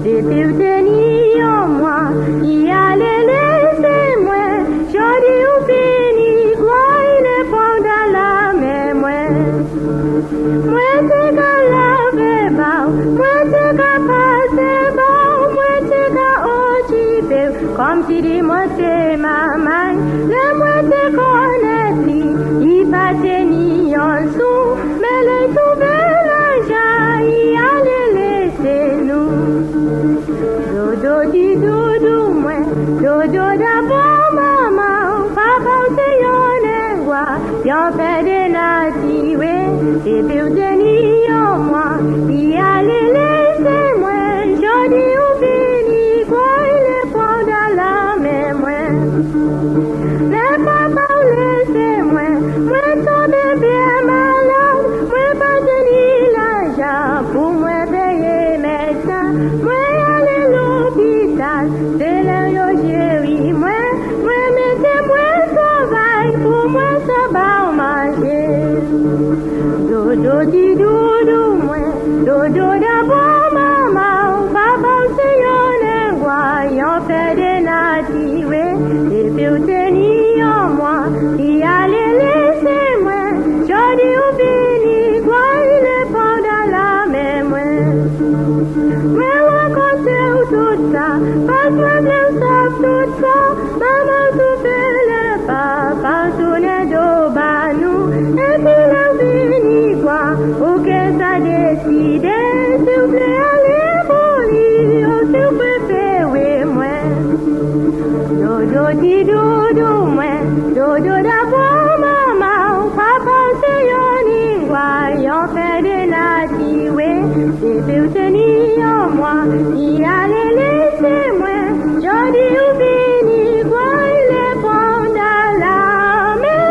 c'est plus tenir en moi, y aller laisser-moi, j'en dis ou fini, quoi il est bon dans la main, moi c'est qu'à laver bas, moi c'est qu'à passer bas, moi c'est qu'à occuper, comme si dis moi c'est ma main, le moi c'est connaître, il passe ni en dessous, mais les trouver l'argent, y aller laisser-nous. Dodo di dodo moi, dodo d'abord maman, papa c'est yon engwa, yon fait des natives, et puis tenir en moi, y aller laisser-moi, j'en dis ou fini, quoi il est bon dans la main, moi. Les papas laissez-moi, moi tombe bien malade, moi pas tenir l'argent, pour moi payer médecin, moi aller l'hôpital, c'est l'air yo chéri, moi mettez-moi sauvage, pour moi ça va manger. Dodo di dodo moi, dodo d'abord maman, papa c'est yon engwa, yon fait des natives, et puis tenir en moi, y aller laisser-moi, j'en dis ou fini, quoi il est bon dans la main, moi raconte tout ça, pas de problème, sauf tout ça, maman tout fait le papa, tout n'est d'eau banou, et puis la fini quoi, ok ça décide, s'il vous plaît allez mourir, ou s'il vous plaît oui moi, dodo di dodo moi, dodo d'abord maman, papa c'est yon ingwa, yon fait des natives, et puis tenir en moi, y aller laisser-moi, j'en dis ou fini, quoi il est bon dans la mémoire.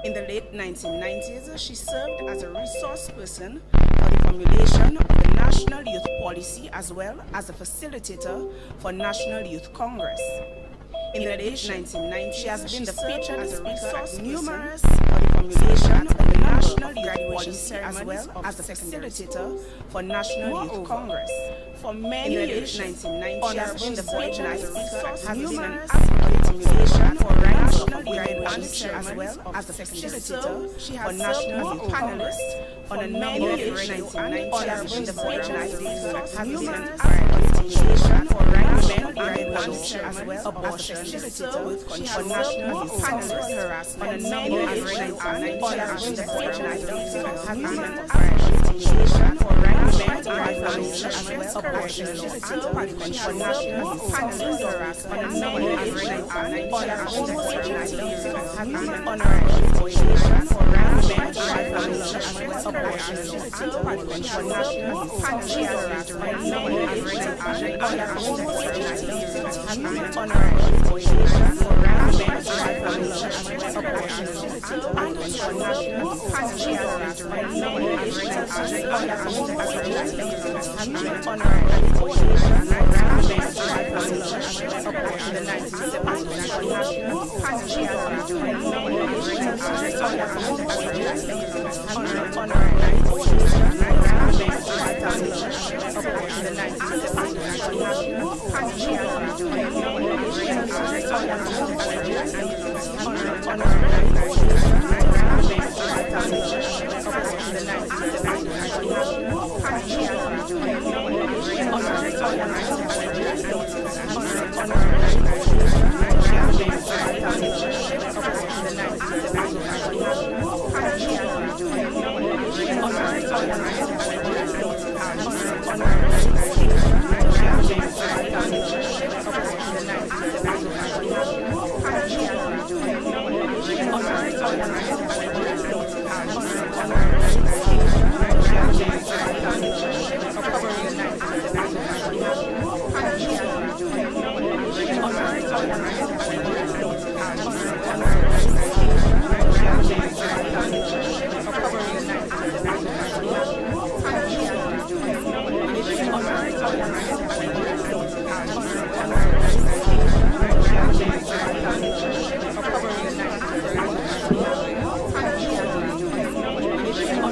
In the late 1990s, she served as a resource person for the formulation of the National Youth Policy as well as a facilitator for National Youth Congress. In the late 1990s, she has been the featured speaker at numerous for the formulation of the National Youth Policy as well as a facilitator for National Youth Congress. For many years, she has been the featured speaker at numerous for the formulation for National Youth Policy as well as a facilitator for National Youth Congress. On a number of years, she has been the featured speaker at numerous for the formulation for National Youth Policy as well as a facilitator for National Youth Congress. On a number of years, she has been the featured speaker at numerous for the formulation for National Youth Policy as well as a facilitator for National Youth Congress. On a number of years, she has been the featured speaker at numerous for the formulation for National Youth Policy as well as a facilitator for National Youth Congress. On a number of years, she has been the featured speaker at numerous for the formulation for National Youth Policy as well as a facilitator for National Youth Congress. On a number of years, she has been the featured speaker at numerous for the formulation for National Youth Policy as well as a facilitator for National Youth Congress. On a number of years, she has been the featured speaker at numerous for the formulation for National Youth Policy as well as a facilitator for National Youth Congress. On a number of years, she has been the featured speaker at numerous for the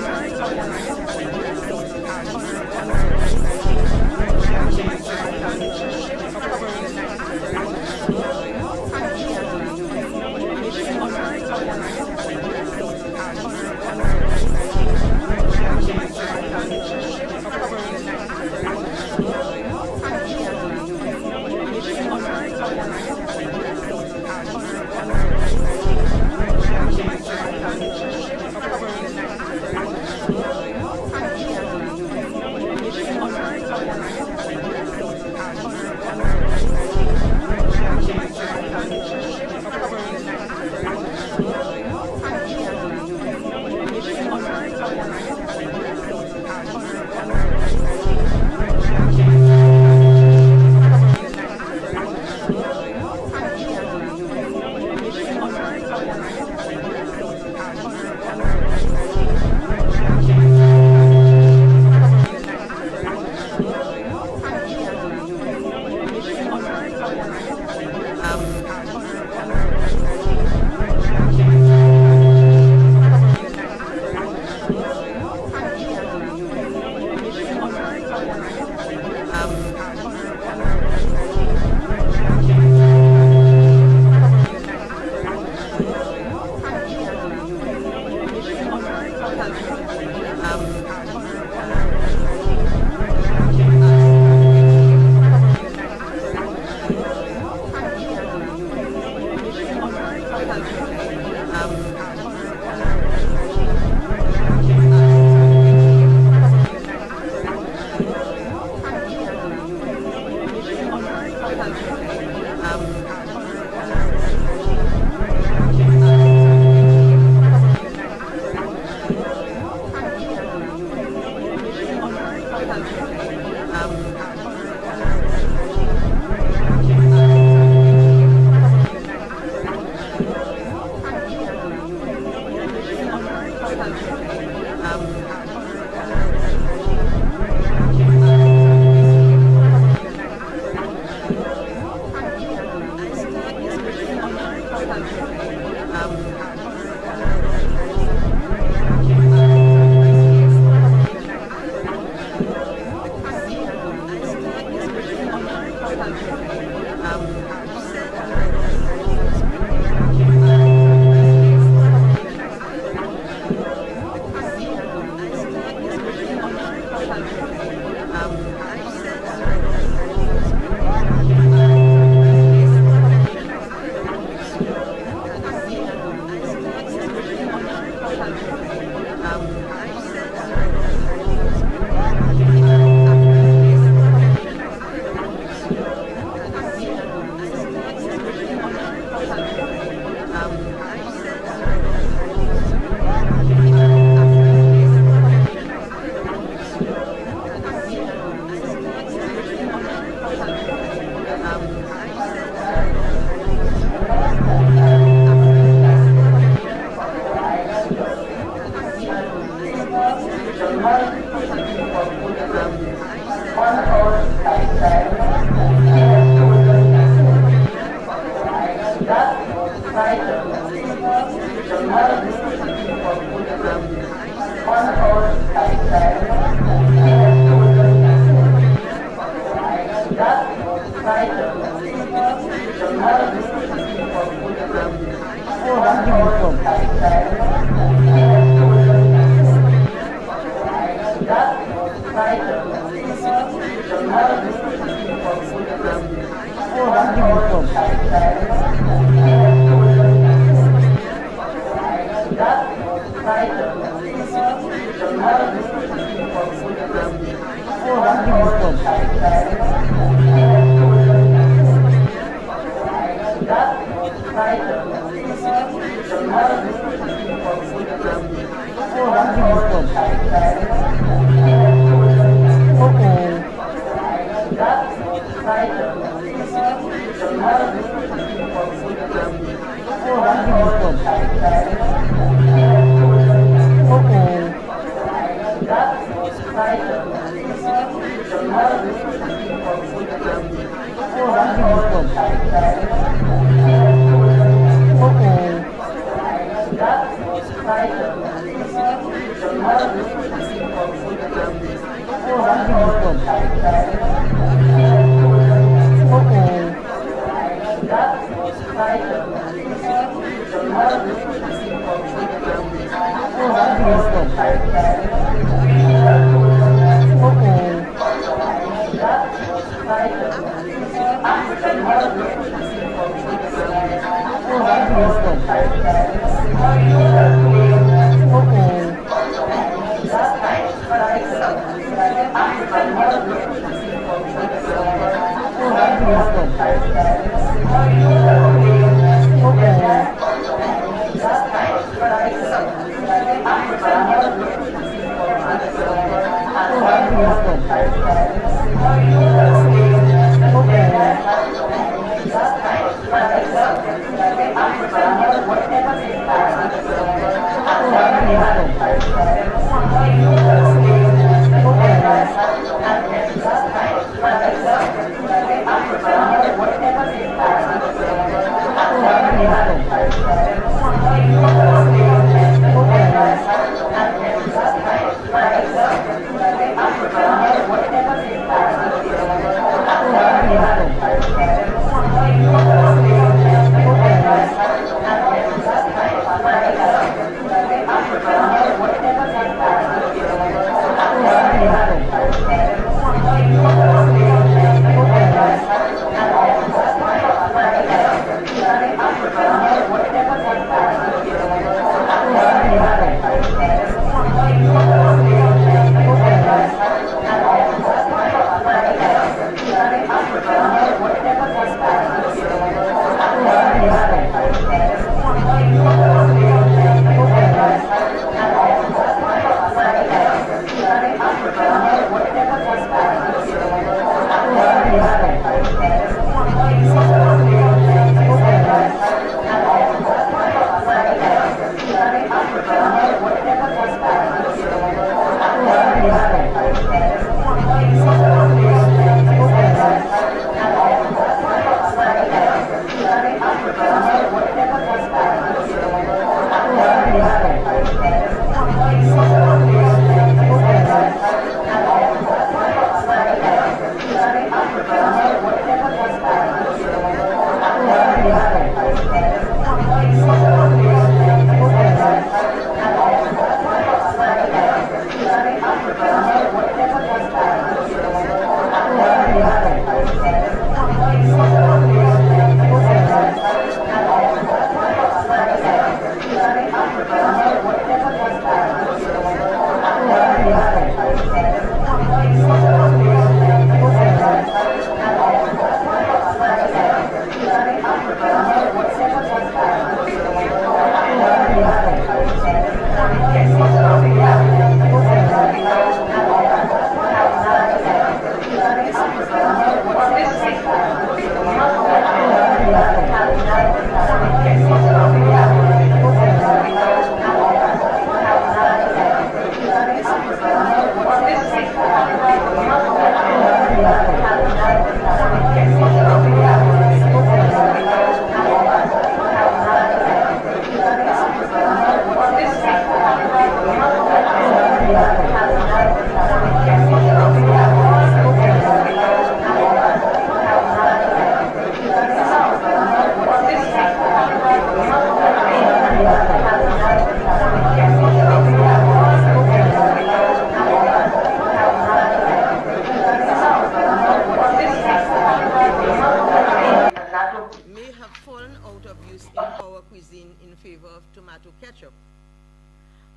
tomato ketchup.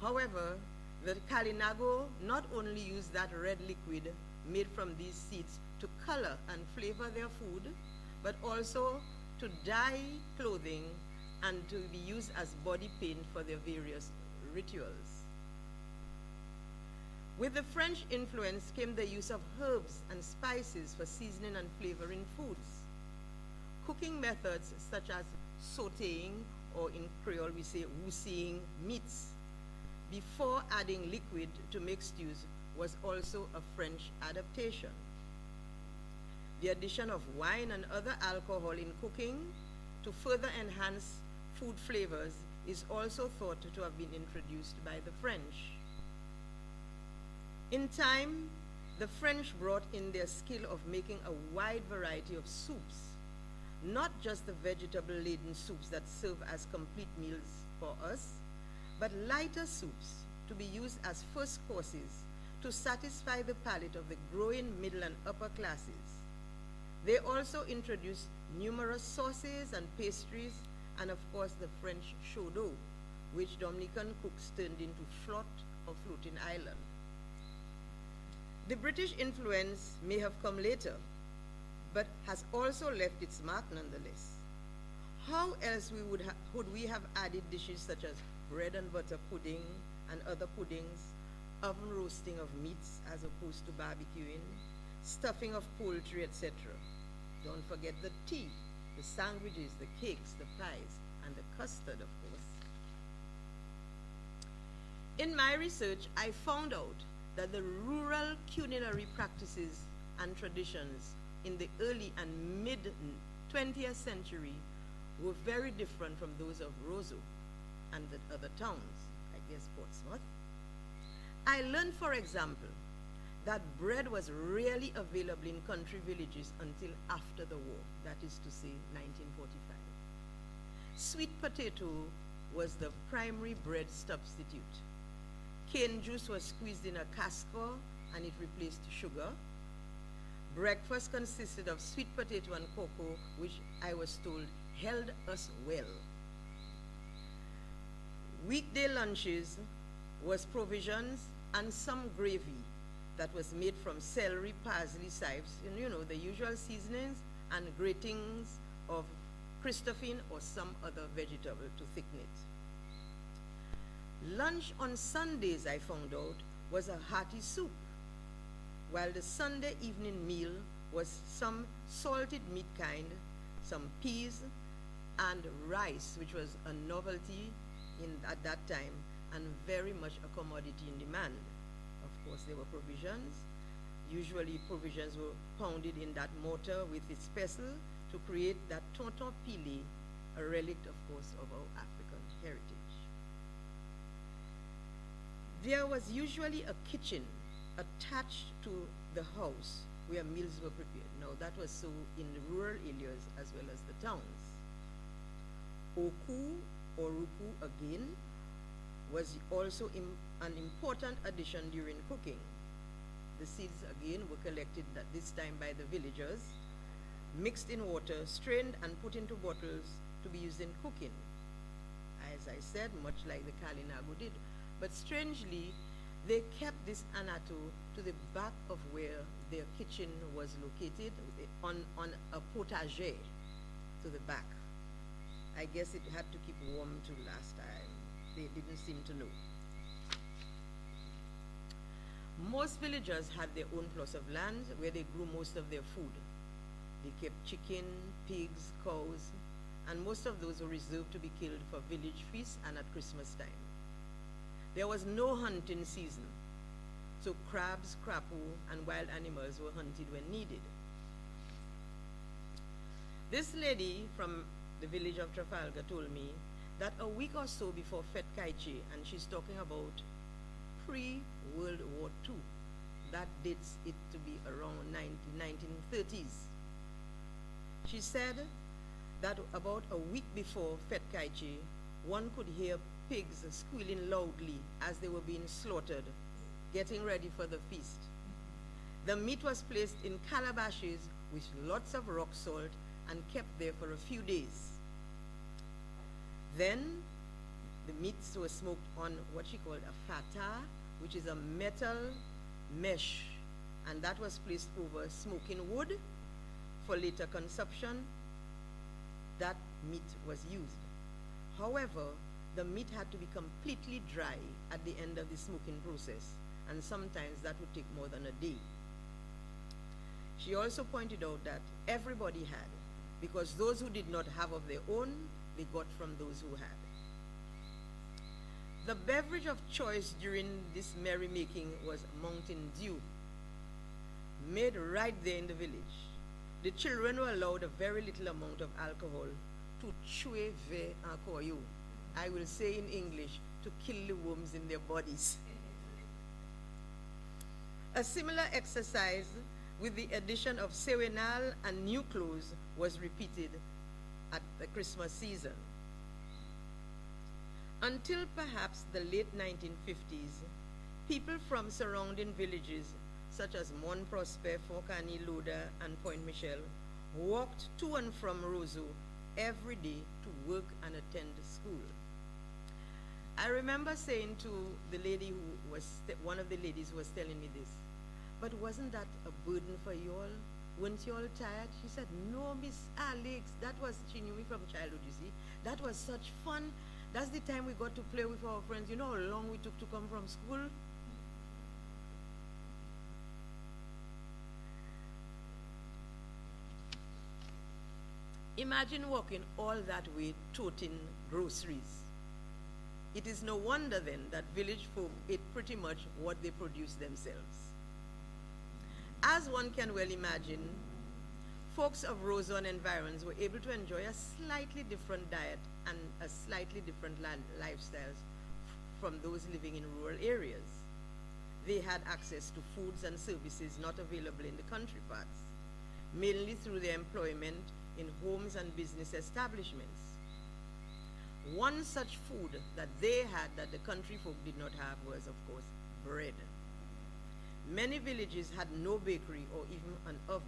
However, the Calinago not only used that red liquid made from these seeds to color and flavor their food, but also to dye clothing and to be used as body paint for their various rituals. With the French influence came the use of herbs and spices for seasoning and flavoring foods. Cooking methods such as sautéing, or in Creole we say rousseing meats, before adding liquid to make stews was also a French adaptation. The addition of wine and other alcohol in cooking to further enhance food flavors is also thought to have been introduced by the French. In time, the French brought in their skill of making a wide variety of soups, not just the vegetable-laden soups that serve as complete meals for us, but lighter soups to be used as first courses to satisfy the palate of the growing middle and upper classes. They also introduced numerous sauces and pastries, and of course the French chaudot, which Dominican cooks turned into flot or floating island. The British influence may have come later, but has also left its mark nonetheless. How else would we have added dishes such as bread and butter pudding and other puddings, oven roasting of meats as opposed to barbecuing, stuffing of poultry, etc. Don't forget the tea, the sandwiches, the cakes, the pies, and the custard, of course. In my research, I found out that the rural culinary practices and traditions in the early and mid-20th century were very different from those of Roseau and the other towns, I guess Portsmouth. I learned, for example, that bread was rarely available in country villages until after the war, that is to say 1945. Sweet potato was the primary bread substitute. Cane juice was squeezed in a castor and it replaced sugar. Breakfast consisted of sweet potato and cocoa, which I was told held us well. Weekday lunches was provisions and some gravy that was made from celery, parsley, chives, and you know, the usual seasonings, and gratings of Christophine or some other vegetable to thicken it. Lunch on Sundays, I found out, was a hearty soup, while the Sunday evening meal was some salted meat kind, some peas, and rice, which was a novelty at that time and very much a commodity in demand. Of course, there were provisions. Usually provisions were pounded in that mortar with its pestle to create that tonton pilé, a relic, of course, of our African heritage. There was usually a kitchen attached to the house where meals were prepared. Now, that was so in the rural areas as well as the towns. Oku or ruku again was also an important addition during cooking. The seeds again were collected at this time by the villagers, mixed in water, strained and put into bottles to be used in cooking. As I said, much like the Calinago did. But strangely, they kept this anato to the back of where their kitchen was located, on a potager to the back. I guess it had to keep warm to last time. They didn't seem to know. Most villagers had their own plots of land where they grew most of their food. They kept chicken, pigs, cows, and most of those were reserved to be killed for village feasts and at Christmas time. There was no hunting season, so crabs, crapu, and wild animals were hunted when needed. This lady from the village of Trafalgar told me that a week or so before Fet Kaiche, and she's talking about pre-World War II, that dates it to be around 1930s. She said that about a week before Fet Kaiche, one could hear pigs squealing loudly as they were being slaughtered, getting ready for the feast. The meat was placed in calabashes with lots of rock salt and kept there for a few days. Then The meats were smoked on what she called a fata, which is a metal mesh, and that was placed over smoking wood for later consumption. That meat was used. However, the meat had to be completely dry at the end of the smoking process, and sometimes that would take more than a day. She also pointed out that everybody had, because those who did not have of their own, they got from those who had. The beverage of choice during this merrymaking was Mountain Dew, made right there in the village. The children were allowed a very little amount of alcohol to tuer ve encore you. I will say in English, to kill the worms in their bodies. A similar exercise with the addition of serenal and new clothes was repeated at the Christmas season. Until perhaps the late 1950s, people from surrounding villages such as Mont Prosper, Foncani, Loda, and Point Michel walked to and from Roseau every day to work and attend school. I remember saying to the lady who was, one of the ladies who was telling me this, but wasn't that a burden for you all? Weren't you all tired? She said, no, Miss Alix, that was, she knew me from childhood, you see. That was such fun. That's the time we got to play with our friends. You know how long we took to come from school? Imagine walking all that way toting groceries. It is no wonder then that village folk ate pretty much what they produced themselves. As one can well imagine, folks of Roseau and environs were able to enjoy a slightly different diet and a slightly different lifestyles from those living in rural areas. They had access to foods and services not available in the country parts, mainly through their employment in homes and business establishments. One such food that they had that the country folk did not have was, of course, bread. Many villages had no bakery or even an oven.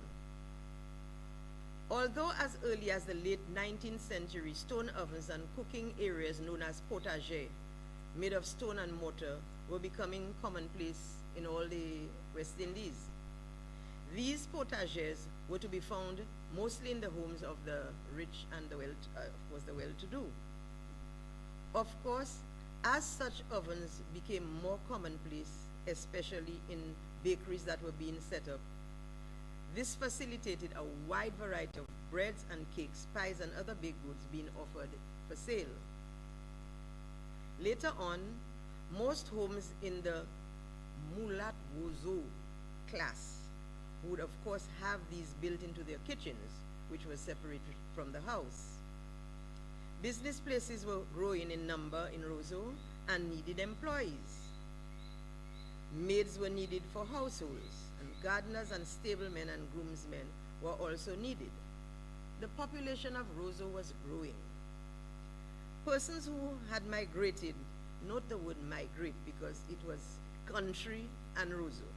Although as early as the late 19th century, stone ovens and cooking areas known as potagers, made of stone and mortar, were becoming commonplace in all the West Indies. These potagers were to be found mostly in the homes of the rich and the well-to-do. Of course, as such ovens became more commonplace, especially in bakeries that were being set up, this facilitated a wide variety of breads and cakes, pies, and other baked goods being offered for sale. Later on, most homes in the Mulat Roseau class would of course have these built into their kitchens, which were separated from the house. Business places were growing in number in Roseau and needed employees. Maids were needed for households, and gardeners and stablemen and groomsmen were also needed. The population of Roseau was growing. Persons who had migrated, note the word migrate because it was country and Roseau,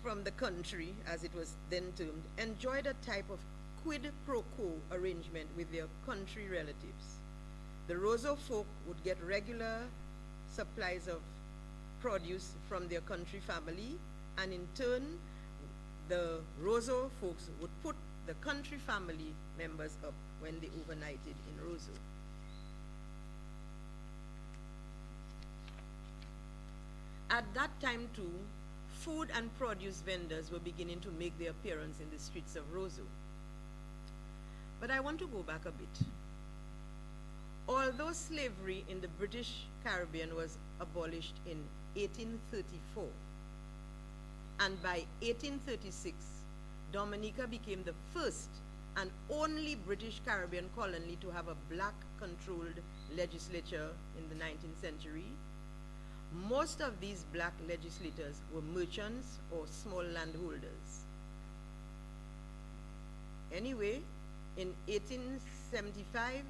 from the country, as it was then termed, enjoyed a type of quid pro quo arrangement with their country relatives. The Roseau folk would get regular supplies of produce from their country family, and in turn, the Roseau folks would put the country family members up when they overnighted in Roseau. At that time too, food and produce vendors were beginning to make their appearance in the streets of Roseau. But I want to go back a bit. Although slavery in the British Caribbean was abolished in 1834, and by 1836, Dominica became the first and only British Caribbean colony to have a black-controlled legislature in the 19th century, most of these black legislators were merchants or small landholders. Anyway, in 1875,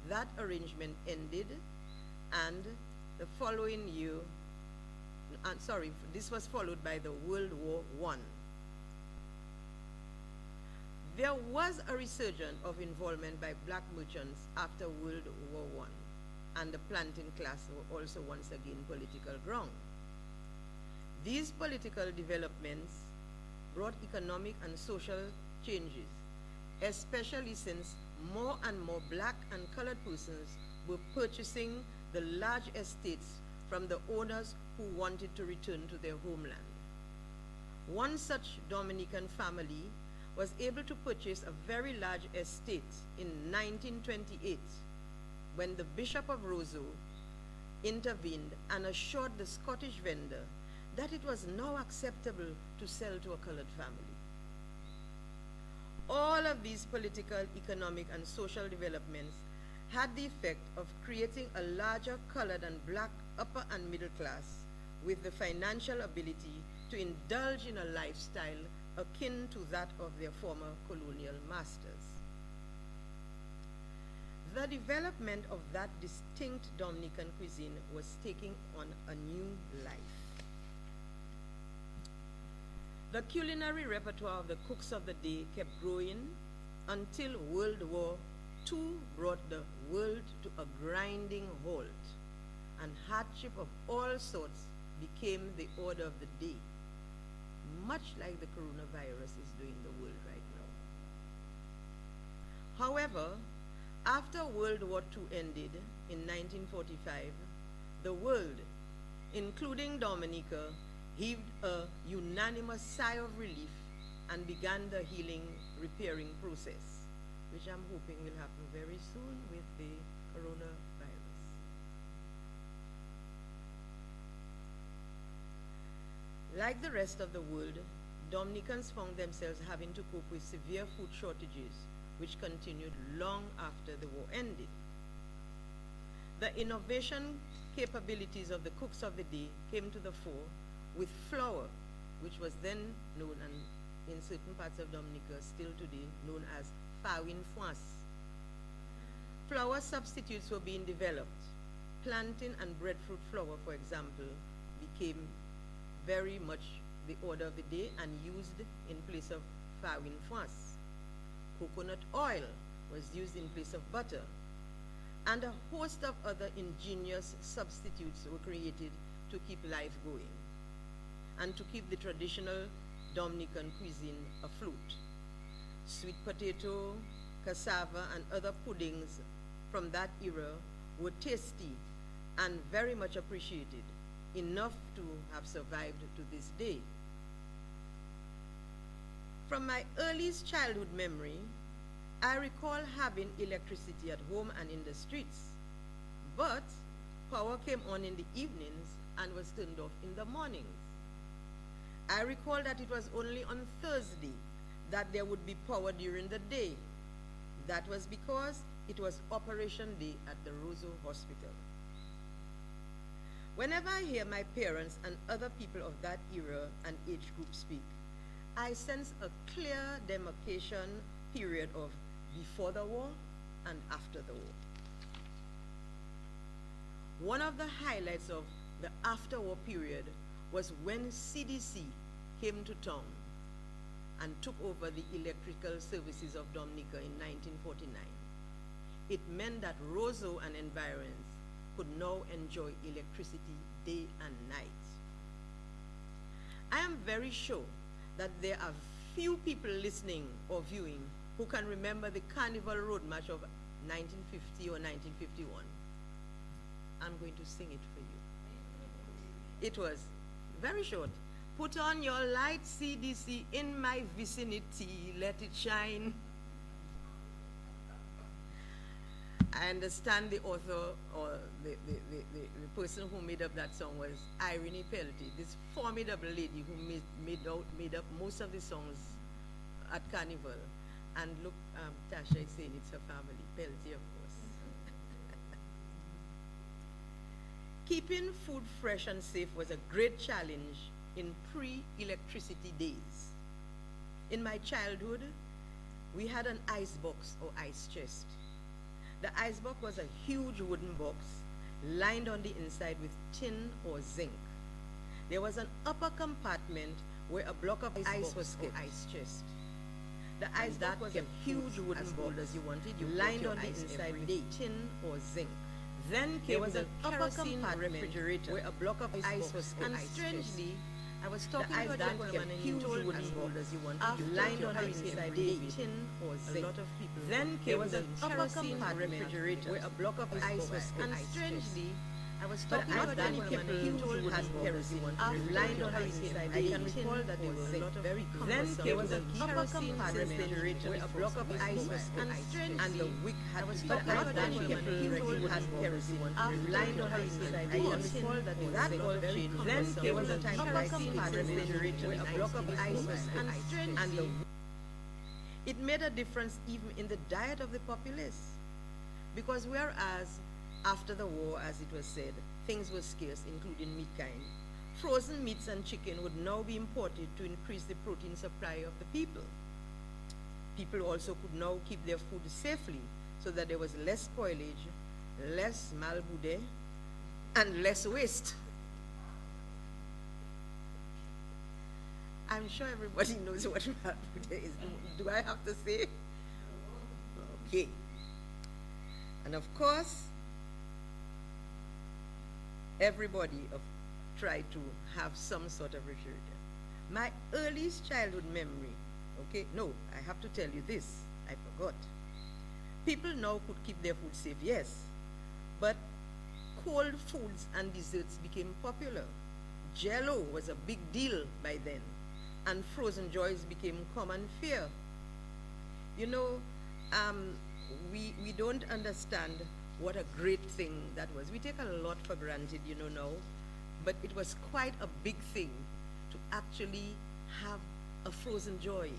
that arrangement ended, and the following year, this was followed by the World War I. There was a resurgence of involvement by black merchants after World War I. and the planting class were also once again political ground. These political developments brought economic and social changes, especially since more and more black and colored persons were purchasing the large estates from the owners who wanted to return to their homeland. One such Dominican family was able to purchase a very large estate in 1928 when the Bishop of Roseau intervened and assured the Scottish vendor that it was now acceptable to sell to a colored family. All of these political, economic, and social developments had the effect of creating a larger colored and black upper and middle class with the financial ability to indulge in a lifestyle akin to that of their former colonial masters. The development of that distinct Dominican cuisine was taking on a new life. The culinary repertoire of the cooks of the day kept growing until World War II brought the world to a grinding halt, and hardship of all sorts became the order of the day, much like the coronavirus is doing the world right now. However, after World War II ended in 1945, the world, including Dominica, heaved a unanimous sigh of relief and began the healing, repairing process, which I'm hoping will happen very soon with the coronavirus. Like the rest of the world, Dominicans found themselves having to cope with severe food shortages, which continued long after the war ended. The innovation capabilities of the cooks of the day came to the fore with flour, which was then known, and in certain parts of Dominica still today, known as farine froisse. Flour substitutes were being developed. Plantain and breadfruit flour, for example, became very much the order of the day and used in place of farine froisse. Coconut oil was used in place of butter, and a host of other ingenious substitutes were created to keep life going and to keep the traditional Dominican cuisine afloat. Sweet potato, cassava, and other puddings from that era were tasty and very much appreciated, enough to have survived to this day. From my earliest childhood memory, I recall having electricity at home and in the streets, but power came on in the evenings and was turned off in the mornings. I recall that it was only on Thursday that there would be power during the day. That was because it was Operation Day at the Roseau Hospital. Whenever I hear my parents and other people of that era and age group speak, I sense a clear demarcation period of before the war and after the war. One of the highlights of the after-war period was when CDC came to town and took over the electrical services of Dominica in 1949. It meant that Roseau and environs could now enjoy electricity day and night. I am very sure that there are few people listening or viewing who can remember the Carnival Road March of 1950 or 1951. I'm going to sing it for you. It was very short. Put on your light, CDC, in my vicinity, let it shine. I understand the author or the person who made up that song was Irene Pelty, this formidable lady who made up most of the songs at Carnival. And look, Tasha is saying it's her family, Pelty, of course. Keeping food fresh and safe was a great challenge in pre-electricity days. In my childhood, we had an ice box or ice chest. The ice box was a huge wooden box lined on the inside with tin or zinc. There was an upper compartment where a block of ice was kept. Ice chest. The ice box was a huge wooden box as you wanted. You lined on the inside with tin or zinc. Then came the kerosene refrigerator where a block of ice was kept. And strangely, I was talking to a gentleman and he told me after lined on inside a tin or zinc. A lot of people. Then came the kerosene refrigerator where a block of ice was kept. And strangely, I was talking to a gentleman and he told me had kerosene lined on inside a tin. I can recall that there were a lot of very cumbersome. Then came the kerosene refrigerator where a block of ice was kept. And strangely, and the wick had to be cut. He had kerosene lined on inside a tin. I can recall that there was a lot of very cumbersome. Then came the kerosene refrigerator where a block of ice was kept. And strangely, it made a difference even in the diet of the populace. Because whereas after the war, as it was said, things were scarce, including meat kind, frozen meats and chicken would now be imported to increase the protein supply of the people. People also could now keep their food safely so that there was less spoilage, less malbouffe, and less waste. I'm sure everybody knows what malbouffe is. Do I have to say? Okay. And of course, everybody tried to have some sort of refrigerator. My earliest childhood memory, okay, no, I have to tell you this, I forgot. People now could keep their food safe, yes, but cold foods and desserts became popular. Jell-O was a big deal by then, and frozen joys became common fare. You know, we don't understand what a great thing that was. We take a lot for granted, you know, now, but it was quite a big thing to actually have a frozen joy.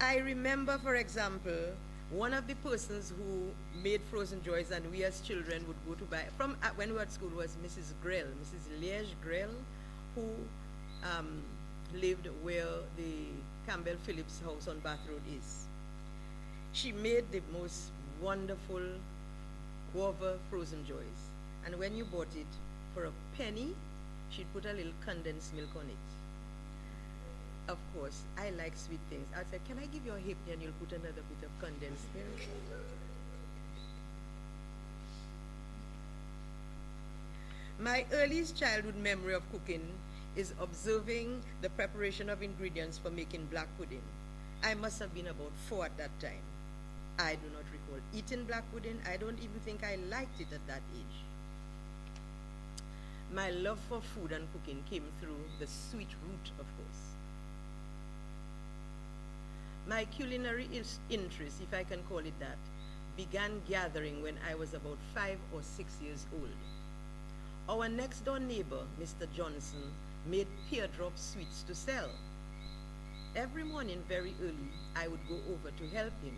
I remember, for example, one of the persons who made frozen joys and we as children would go to buy, from when we were at school, was Mrs. Grell, Mrs. Liege Grell, who lived where the Campbell Phillips house on Bath Road is. She made the most wonderful guava frozen joys. And when you bought it for a penny, she'd put a little condensed milk on it. Of course, I like sweet things. I'd say, can I give you a halfpenny and you'll put another bit of condensed milk? My earliest childhood memory of cooking is observing the preparation of ingredients for making black pudding. I must have been about 4 at that time. I do not recall eating black pudding. I don't even think I liked it at that age. My love for food and cooking came through the sweet root, of course. My culinary interest, if I can call it that, began gathering when I was about 5 or 6 years old. Our next door neighbor, Mr. Johnson, made teardrop sweets to sell. Every morning very early, I would go over to help him.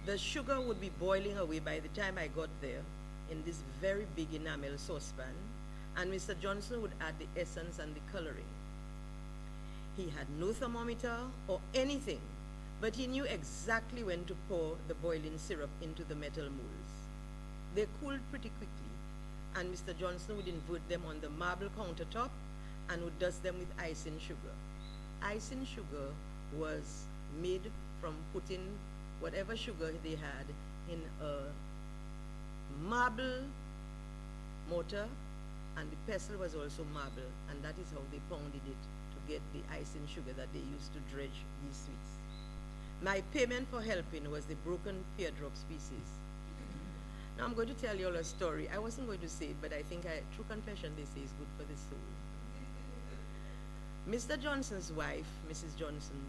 The sugar would be boiling away by the time I got there in this very big enamel saucepan, and Mr. Johnson would add the essence and the coloring. He had no thermometer or anything, but he knew exactly when to pour the boiling syrup into the metal molds. They cooled pretty quickly, and Mr. Johnson would invert them on the marble countertop and would dust them with icing sugar. Icing sugar was made from putting whatever sugar they had in a marble mortar, and the pestle was also marble, and that is how they pounded it to get the icing sugar that they used to dredge these sweets. My payment for helping was the broken teardrop pieces. Now I'm going to tell you all a story. I wasn't going to say it, but I think true confession, they say, is good for the soul. Mr. Johnson's wife, Mrs. Johnson,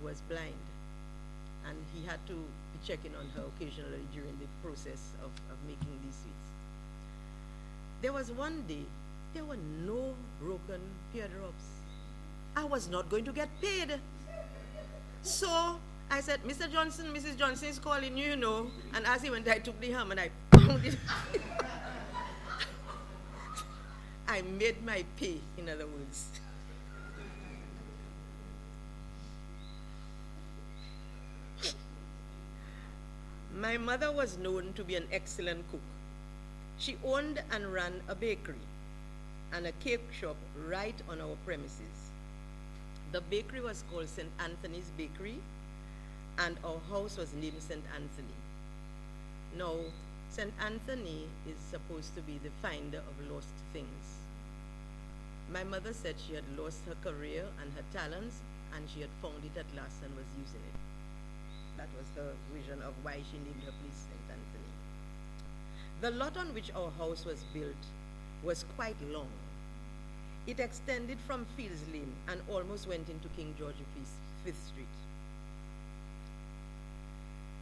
was blind, and he had to be checking on her occasionally during the process of making these sweets. There was one day, there were no broken teardrops. I was not going to get paid. So I said, Mr. Johnson, Mrs. Johnson is calling you, you know. And as he went, I took the ham and I pounded. I made my pay, in other words. My mother was known to be an excellent cook. She owned and ran a bakery and a cake shop right on our premises. The bakery was called St. Anthony's Bakery, and our house was named St. Anthony. Now, St. Anthony is supposed to be the finder of lost things. My mother said she had lost her career and her talents, and she had found it at last and was using it. That was her vision of why she named her place St. Anthony. The lot on which our house was built was quite long. It extended from Fields Lane and almost went into King George Fifth Street.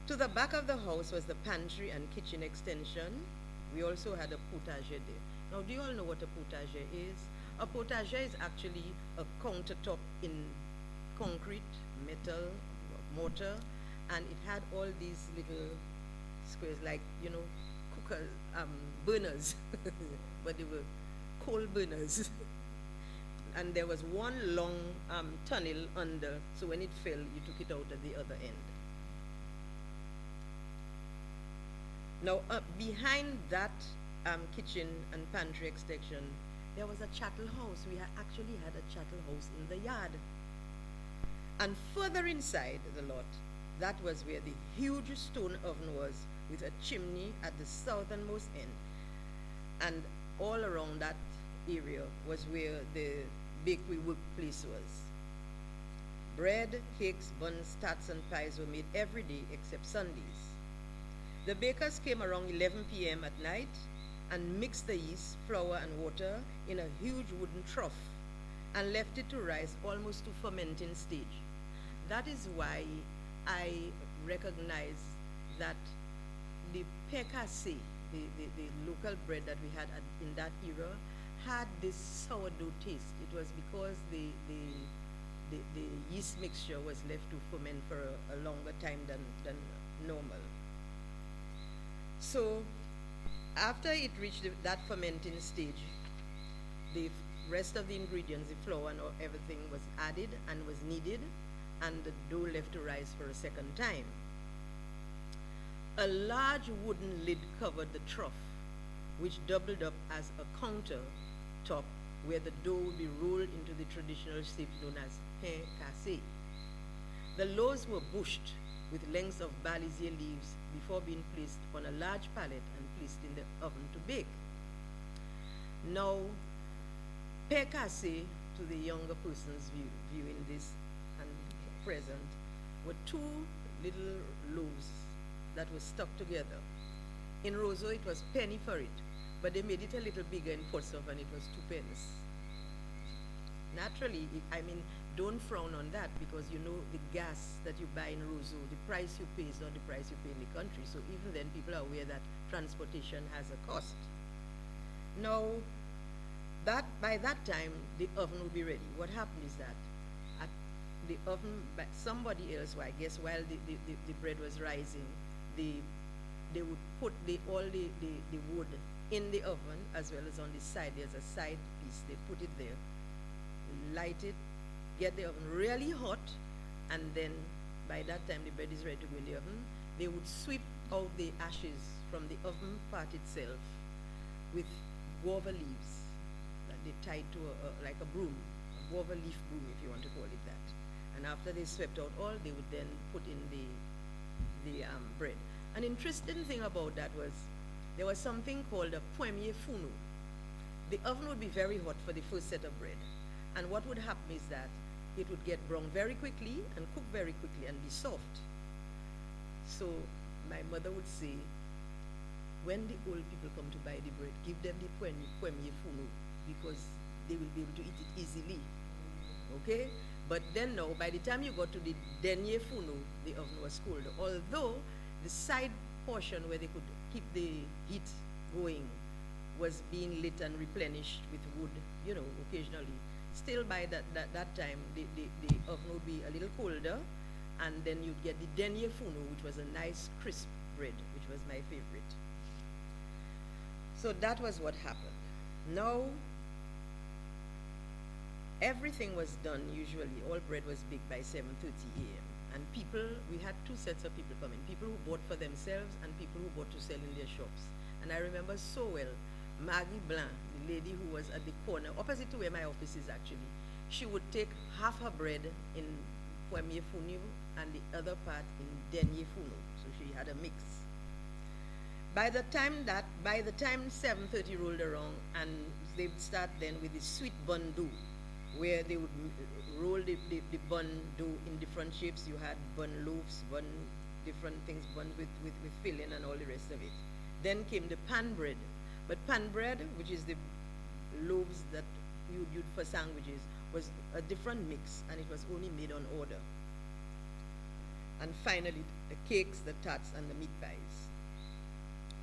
To the back of the house was the pantry and kitchen extension. We also had a potager there. Now, do you all know what a potager is? A potager is actually a countertop in concrete, metal, mortar, and it had all these little squares like, cooker, burners, but they were coal burners. And there was one long tunnel under, so when it fell, you took it out at the other end. Now, behind that kitchen and pantry extension, there was a chattel house. We actually had a chattel house in the yard. And further inside the lot, that was where the huge stone oven was, with a chimney at the southernmost end. And all around that area was where the bakery workplace was. Bread, cakes, buns, tarts, and pies were made every day except Sundays. The bakers came around 11 p.m. at night and mixed the yeast, flour, and water in a huge wooden trough and left it to rise almost to fermenting stage. That is why I recognize that the pekasse, the local bread that we had in that era, had this sourdough taste. It was because the yeast mixture was left to ferment for a longer time than normal. So after it reached that fermenting stage, the rest of the ingredients, the flour and everything was added and was kneaded, and the dough left to rise for a second time. A large wooden lid covered the trough, which doubled up as a counter top where the dough would be rolled into the traditional shape known as pain cassé. The loaves were bushed with lengths of balisier leaves before being placed on a large pallet and placed in the oven to bake. Now, pain cassé, to the younger person's viewing this and present, were two little loaves that were stuck together. In Roseau, it was penny for it, but they made it a little bigger in Portsmouth, and it was 2 pence. Naturally, don't frown on that, because you know the gas that you buy in Roseau, the price you pay is not the price you pay in the country. So even then, people are aware that transportation has a cost. Now, by that time, the oven will be ready. What happened is that at the oven, somebody else, I guess while the bread was rising, they would put all the wood in the oven, as well as on the side. There's a side piece. They put it there, light it, get the oven really hot, and then by that time the bread is ready to go in the oven. They would sweep out the ashes from the oven part itself with guava leaves that they tied to like a broom, a guava leaf broom, if you want to call it that. And after they swept out all, they would then put in the bread. An interesting thing about that was there was something called a premier fourneau. The oven would be very hot for the first set of bread, and what would happen is that it would get brown very quickly and cook very quickly and be soft. So my mother would say, when the old people come to buy the bread, give them the premier fourneau, because they will be able to eat it easily. Okay? But then now, by the time you got to the dernier fourneau, the oven was cold. Although the side portion where they could keep the heat going was being lit and replenished with wood, occasionally. Still by that time, the oven would be a little colder, and then you'd get the dernier fourneau, which was a nice crisp bread, which was my favorite. So that was what happened. Now, everything was done usually. All bread was baked by 7:30 a.m. And we had two sets of people coming, people who bought for themselves and people who bought to sell in their shops. And I remember so well, Maggie Blanc, the lady who was at the corner, opposite to where my office is actually, she would take half her bread in premier fourneau and the other part in Denye Funo. So she had a mix. By the time 7:30 rolled around, and they would start then with the sweet bun dough, where they would roll the bun dough in different shapes. You had bun loaves, bun different things, buns with filling and all the rest of it. Then came the pan bread. But pan bread, which is the loaves that you would use for sandwiches, was a different mix, and it was only made on order. And finally, the cakes, the tarts, and the meat pies.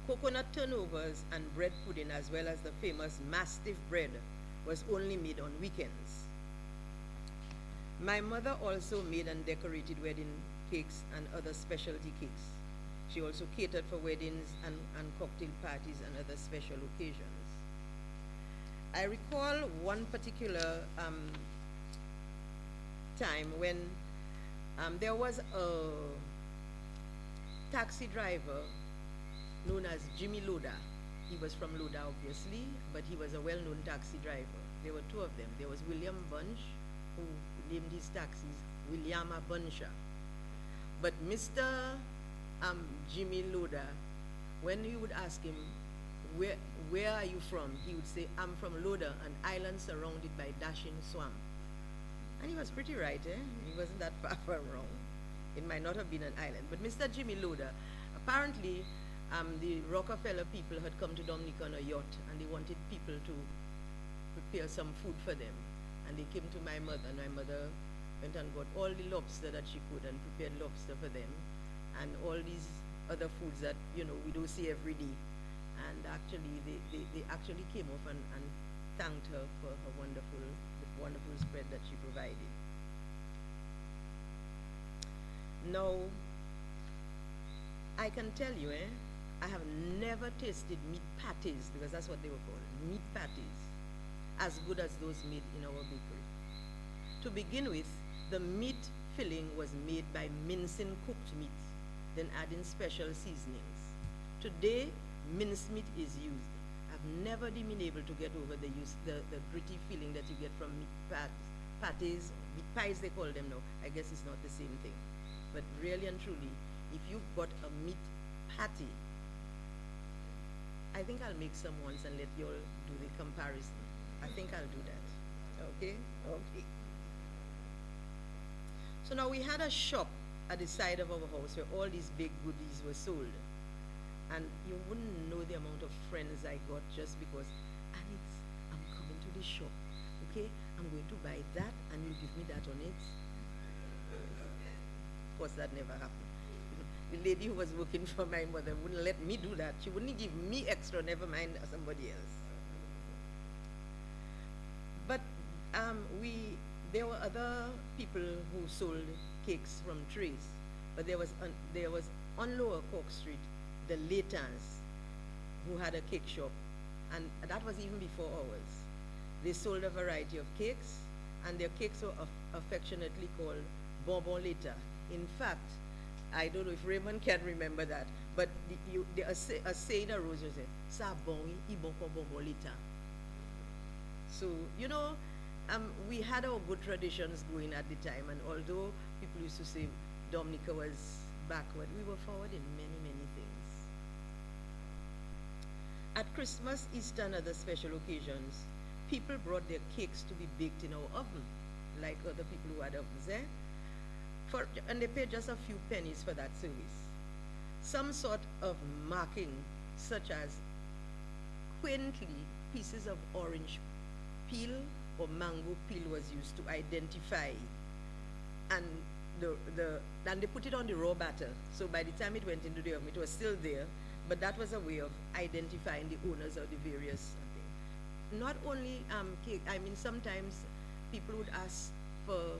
Coconut turnovers and bread pudding, as well as the famous mastiff bread, was only made on weekends. My mother also made and decorated wedding cakes and other specialty cakes. She also catered for weddings and cocktail parties and other special occasions. I recall one particular time when there was a taxi driver known as Jimmy Loda. He was from Loda, obviously, but he was a well-known taxi driver. There were two of them. There was William Bunch, who named his taxis Williama Buncha. But Mr. Jimmy Loda, when you would ask him, where are you from? He would say, I'm from Loda, an island surrounded by dashing swamp. And he was pretty right, eh? He wasn't that far from wrong. It might not have been an island. But Mr. Jimmy Loda, apparently, the Rockefeller people had come to Dominica on a yacht, and they wanted people to prepare some food for them. And they came to my mother, and my mother went and got all the lobster that she could and prepared lobster for them, and all these other foods that, you know, we don't see every day. And actually, they actually came off and thanked her for her the wonderful spread that she provided. Now, I can tell you, I have never tasted meat patties, because that's what they were called, meat patties, as good as those made in our bakery. To begin with, the meat filling was made by mincing cooked meat, then adding special seasonings. Today, mincemeat is used. I've never been able to get over the gritty feeling that you get from meat patties, meat pies they call them now. I guess it's not the same thing. But really and truly, if you've got a meat patty, I think I'll make some once and let you all do the comparison. I think I'll do that. Okay? Okay. So now we had a shop at the side of our house where all these big goodies were sold. And you wouldn't know the amount of friends I got just because, Alix, I'm coming to the shop, okay? I'm going to buy that and you give me that on it. Of course, that never happened. The lady who was working for my mother wouldn't let me do that. She wouldn't give me extra, never mind somebody else. But there were other people who sold cakes from trays. But there was on Lower Cork Street, the Latans, who had a cake shop, and that was even before ours. They sold a variety of cakes, and their cakes were affectionately called Bonbon Leta. In fact, I don't know if Raymond can remember that, but a saying arose and said, "Sa bon, I bon ko bonbon leta." So, you know, we had our good traditions going at the time, and although people used to say Dominica was backward, we were forward in many, many things. At Christmas, Easter, and other special occasions, people brought their cakes to be baked in our oven, like other people who had ovens, and they paid just a few pennies for that service. Some sort of marking, such as quaintly pieces of orange peel or mango peel, was used to identify, and they put it on the raw batter. So by the time it went into the oven, it was still there, but that was a way of identifying the owners of the various things. Not only cake, I mean, sometimes people would ask for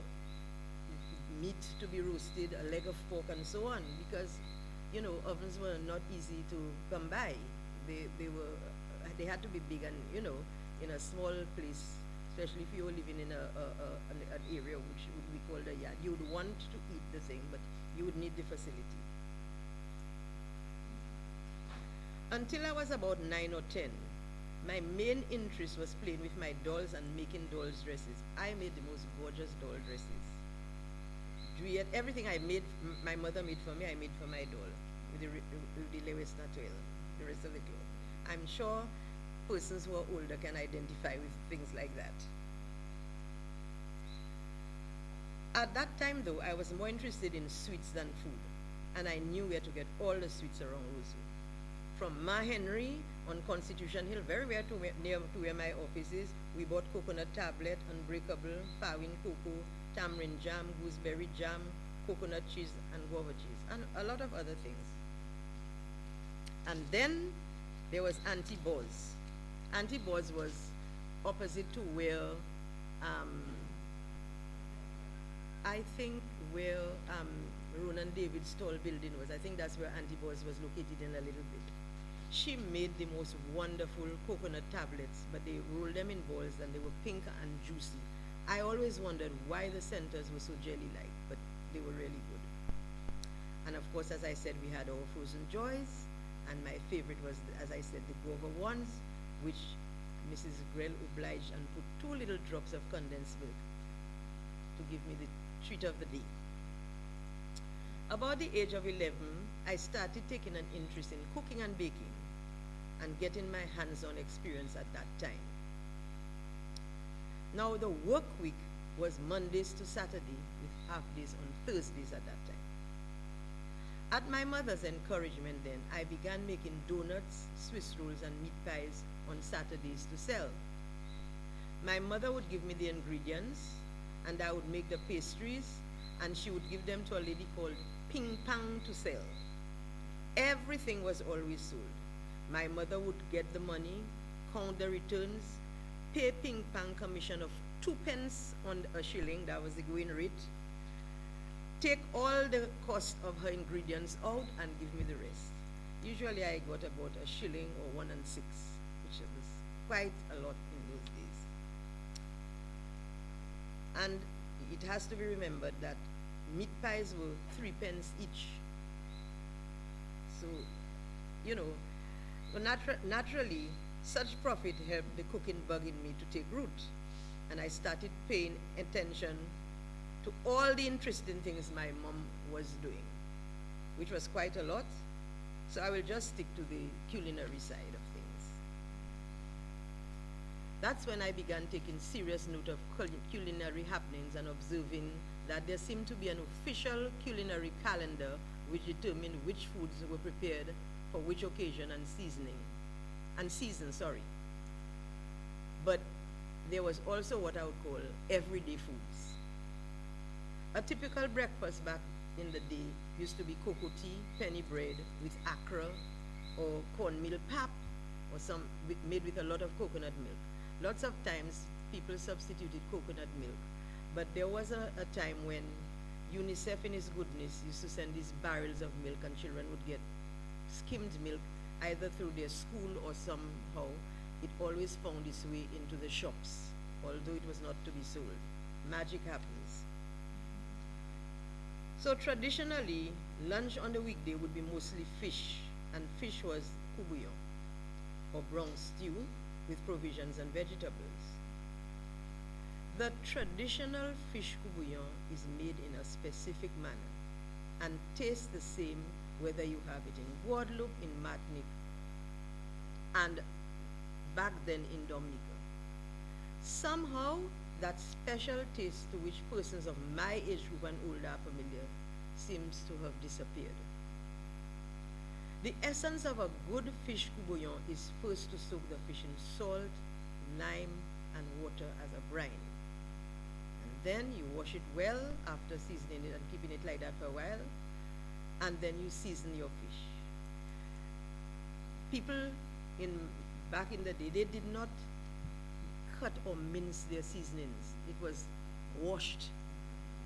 meat to be roasted, a leg of pork, and so on, because, you know, ovens were not easy to come by. They had to be big, and, you know, in a small place, especially if you were living in an area which would be called a yard, you would want to eat the thing, but you would need the facility. Until I was about 9 or 10, my main interest was playing with my dolls and making dolls' dresses. I made the most gorgeous doll dresses. everything I made, my mother made for me, I made for my doll with the Lewis Natural, the rest of the clothes. I'm sure persons who are older can identify with things like that. At that time, though, I was more interested in sweets than food, and I knew where to get all the sweets around Roseau. From Ma Henry on Constitution Hill, very near to where my office is, we bought coconut tablet, unbreakable, Pawin cocoa, tamarind jam, gooseberry jam, coconut cheese, and guava cheese, and a lot of other things. And then there was Auntie Boz. Auntie Boz was opposite to where, I think where Ronan David's tall building was. I think that's where Auntie Boz was located in a little bit. She made the most wonderful coconut tablets, but they rolled them in balls and they were pink and juicy. I always wondered why the centers were so jelly-like, but they were really good. And of course, as I said, we had our frozen joys, and my favorite was, as I said, the guava ones, which Mrs. Grell obliged and put 2 little drops of condensed milk to give me the treat of the day. About the age of 11, I started taking an interest in cooking and baking and getting my hands-on experience at that time. Now, the work week was Mondays to Saturday with half days on Thursdays at that time. At my mother's encouragement then, I began making donuts, Swiss rolls, and meat pies on Saturdays to sell. My mother would give me the ingredients, and I would make the pastries, and she would give them to a lady called Ping Pang to sell. Everything was always sold. My mother would get the money, count the returns, pay Ping Pang commission of 2 pence on a shilling, that was the going rate, take all the cost of her ingredients out and give me the rest. Usually I got about a shilling or 1 and 6, which was quite a lot in those days. And it has to be remembered that meat pies were 3 pence each. So, you know, naturally, such profit helped the cooking bug in me to take root. And I started paying attention to all the interesting things my mom was doing, which was quite a lot. So I will just stick to the culinary side of things. That's when I began taking serious note of culinary happenings and observing that there seemed to be an official culinary calendar which determined which foods were prepared for which occasion and season. But there was also what I would call everyday foods. A typical breakfast back in the day used to be cocoa tea, penny bread with accra or cornmeal pap, or some made with a lot of coconut milk. Lots of times people substituted coconut milk, but there was a time when UNICEF in its goodness used to send these barrels of milk, and children would get skimmed milk either through their school or somehow. It always found its way into the shops, although it was not to be sold. Magic happens. So traditionally, lunch on the weekday would be mostly fish, and fish was courbouillon, or brown stew with provisions and vegetables. The traditional fish courbouillon is made in a specific manner and tastes the same whether you have it in Guadeloupe, in Martinique, and back then in Dominica. Somehow, that special taste to which persons of my age group and older are familiar seems to have disappeared. The essence of a good fish courbouillon is first to soak the fish in salt, lime, and water as a brine. And then you wash it well after seasoning it and keeping it like that for a while, and then you season your fish. People back in the day, they did not cut or mince their seasonings. It was washed.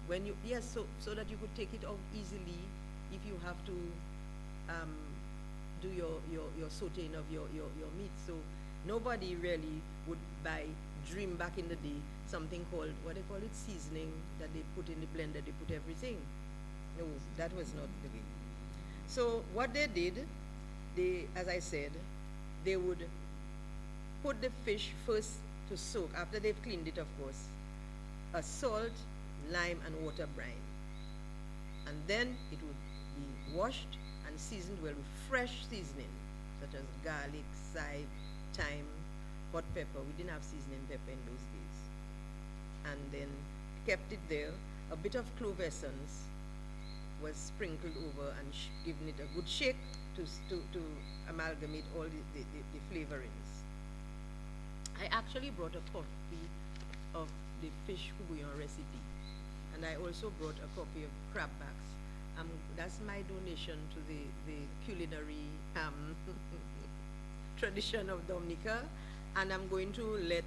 So that you could take it out easily if you have to do your sauteing of your meat. So nobody really would dream back in the day, something called, what they call it, seasoning, that they put in the blender, they put everything. No, that was not the way. So what they did, as I said, they would put the fish first to soak, after they've cleaned it, of course, a salt, lime, and water brine. And then it would be washed and seasoned well with fresh seasoning, such as garlic, chive, thyme, hot pepper. We didn't have seasoning pepper in those days. And then kept it there. A bit of clove essence was sprinkled over and given it a good shake to amalgamate all the flavorings. I actually brought a copy of the fish bouillon recipe, and I also brought a copy of crab backs. That's my donation to the culinary tradition of Dominica, and I'm going to let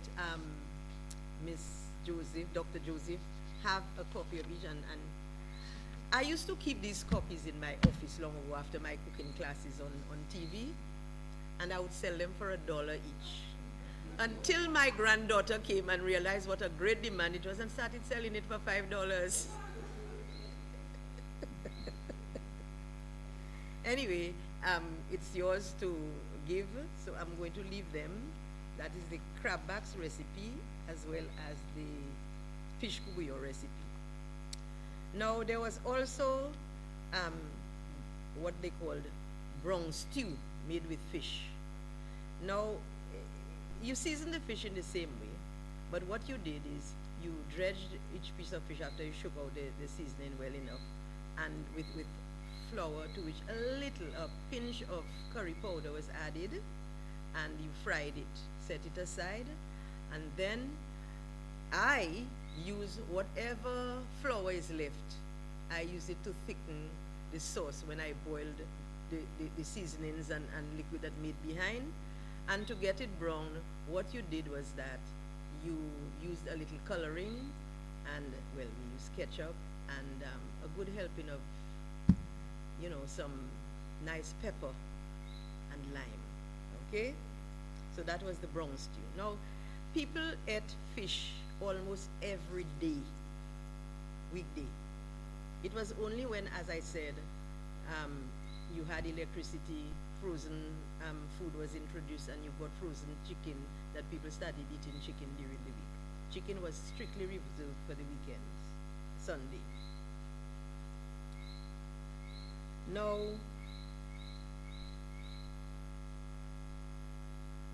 Miss Joseph, Dr. Joseph, have a copy of each, and I used to keep these copies in my office long ago after my cooking classes on TV, and I would sell them for $1 each. Until my granddaughter came and realized what a great demand it was and started selling it for $5. Anyway, it's yours to give, so I'm going to leave them. That is the crab backs recipe as well as the fish bouillon recipe. Now, there was also what they called brown stew made with fish. Now, you season the fish in the same way, but what you did is you dredged each piece of fish after you shook out the seasoning well enough, and with flour, to which a pinch of curry powder was added, and you fried it, set it aside, and then I use whatever flour is left. I use it to thicken the sauce when I boiled the seasonings and liquid that made behind. And to get it brown, what you did was that you used a little coloring, and well, we used ketchup and a good helping of, you know, some nice pepper and lime. Okay, so that was the brown stew. Now, people ate fish almost every day, weekday. It was only when, as I said, you had electricity, frozen food was introduced, and you got frozen chicken, that people started eating chicken during the week. Chicken was strictly reserved for the weekends, Sunday. Now,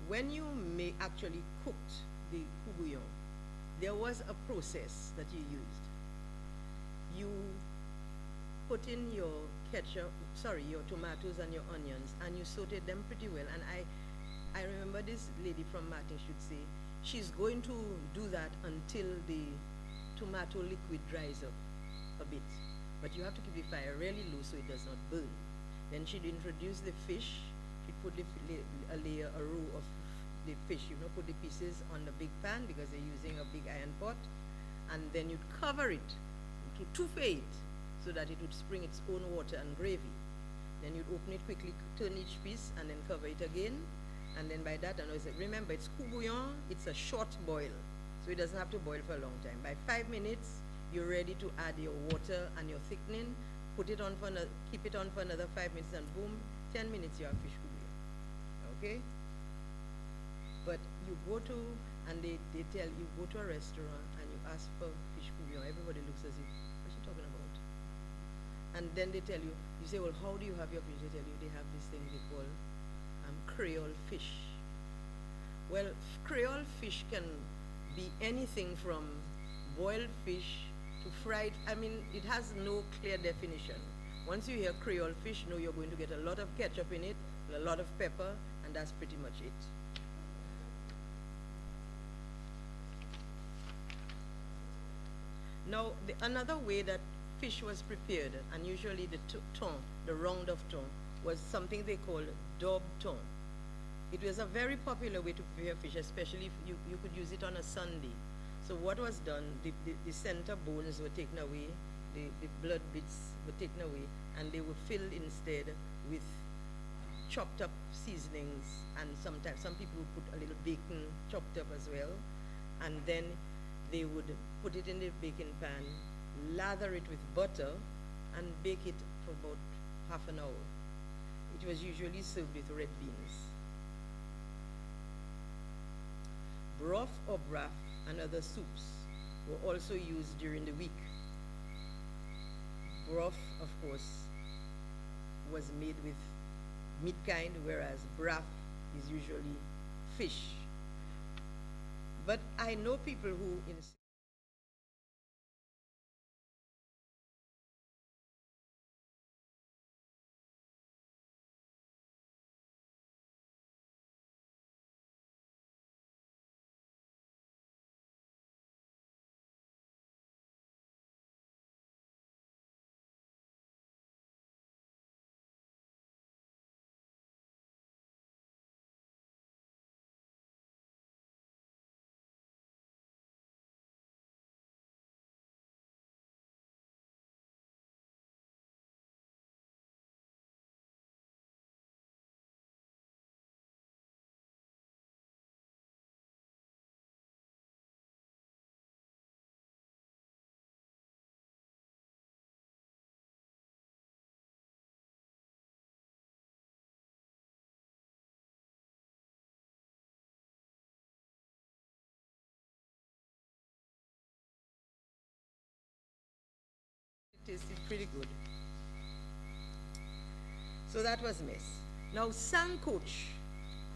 when you actually cooked the bouillon, there was a process that you used. You put in your your tomatoes and your onions, and you sauteed them pretty well. And I remember this lady from Martin should say, she's going to do that until the tomato liquid dries up a bit. But you have to keep the fire really low so it does not burn. Then she'd introduce the fish. She'd put a row of the fish. You know, put the pieces on the big pan because they're using a big iron pot, and then you'd cover it to touffee it so that it would spring its own water and gravy. Then you'd open it quickly, turn each piece, and then cover it again. And then by that, remember, it's bouillon, it's a short boil, so it doesn't have to boil for a long time. By 5 minutes, you're ready to add your water and your thickening, put it on for keep it on for another 5 minutes, and boom, 10 minutes you have fish bouillon. Okay? But you go to, and they tell you, go to a restaurant and you ask for fish bouillon, everybody looks as if, what's she talking about? And then they tell you, you say, well, how do you have your fish? They tell you they have this thing they call Creole fish. Well, Creole fish can be anything from boiled fish to fried. I mean, it has no clear definition. Once you hear Creole fish, you know you're going to get a lot of ketchup in it, a lot of pepper, and that's pretty much it. Now, another way that fish was prepared, and usually the thon, the round of thon, was something they called daube thon. It was a very popular way to prepare fish, especially if you could use it on a Sunday. So what was done, the center bones were taken away, the blood bits were taken away, and they were filled instead with chopped up seasonings, and sometimes some people would put a little bacon chopped up as well, and then they would put it in the baking pan, lather it with butter, and bake it for about half an hour. It was usually served with red beans. Broth or broth and other soups were also used during the week. broth, of course, was made with meat kind, whereas broth is usually fish. But I know people who insist it tasted pretty good. So that was mess. Now Sancoach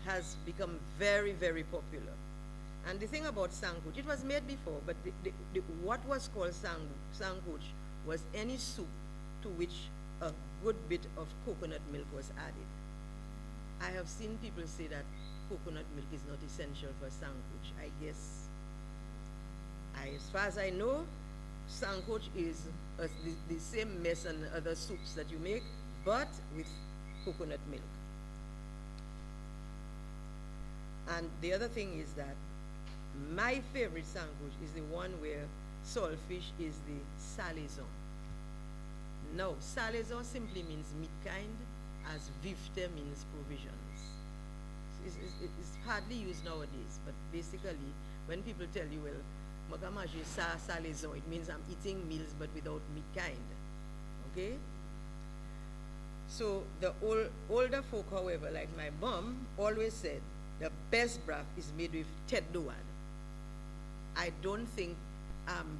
has become very, very popular. And the thing about Sancoach, it was made before, but what was called Sancoach was any soup to which a good bit of coconut milk was added. I have seen people say that coconut milk is not essential for Sancoach. I guess, as far as I know, Sancoach is the same mess and other soups that you make, but with coconut milk. And the other thing is that my favorite Sancoach is the one where saltfish is the salaison. No, salaison simply means meat kind, as vifte means provisions. It's hardly used nowadays, but basically, when people tell you, well, magamaji sa salaison, it means I'm eating meals but without meat kind. Okay? So the older folk, however, like my mom, always said the best broth is made with tête de wad. I don't think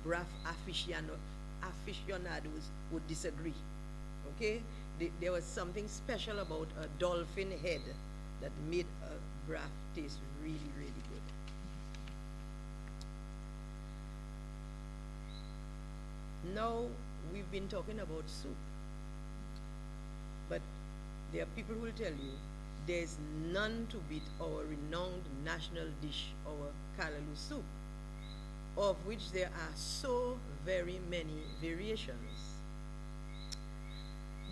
broth aficionados would disagree. Okay? There was something special about a dolphin head that made a broth taste really, really good. Now, we've been talking about soup. But there are people who will tell you there's none to beat our renowned national dish, our callaloo soup, of which there are so very many variations.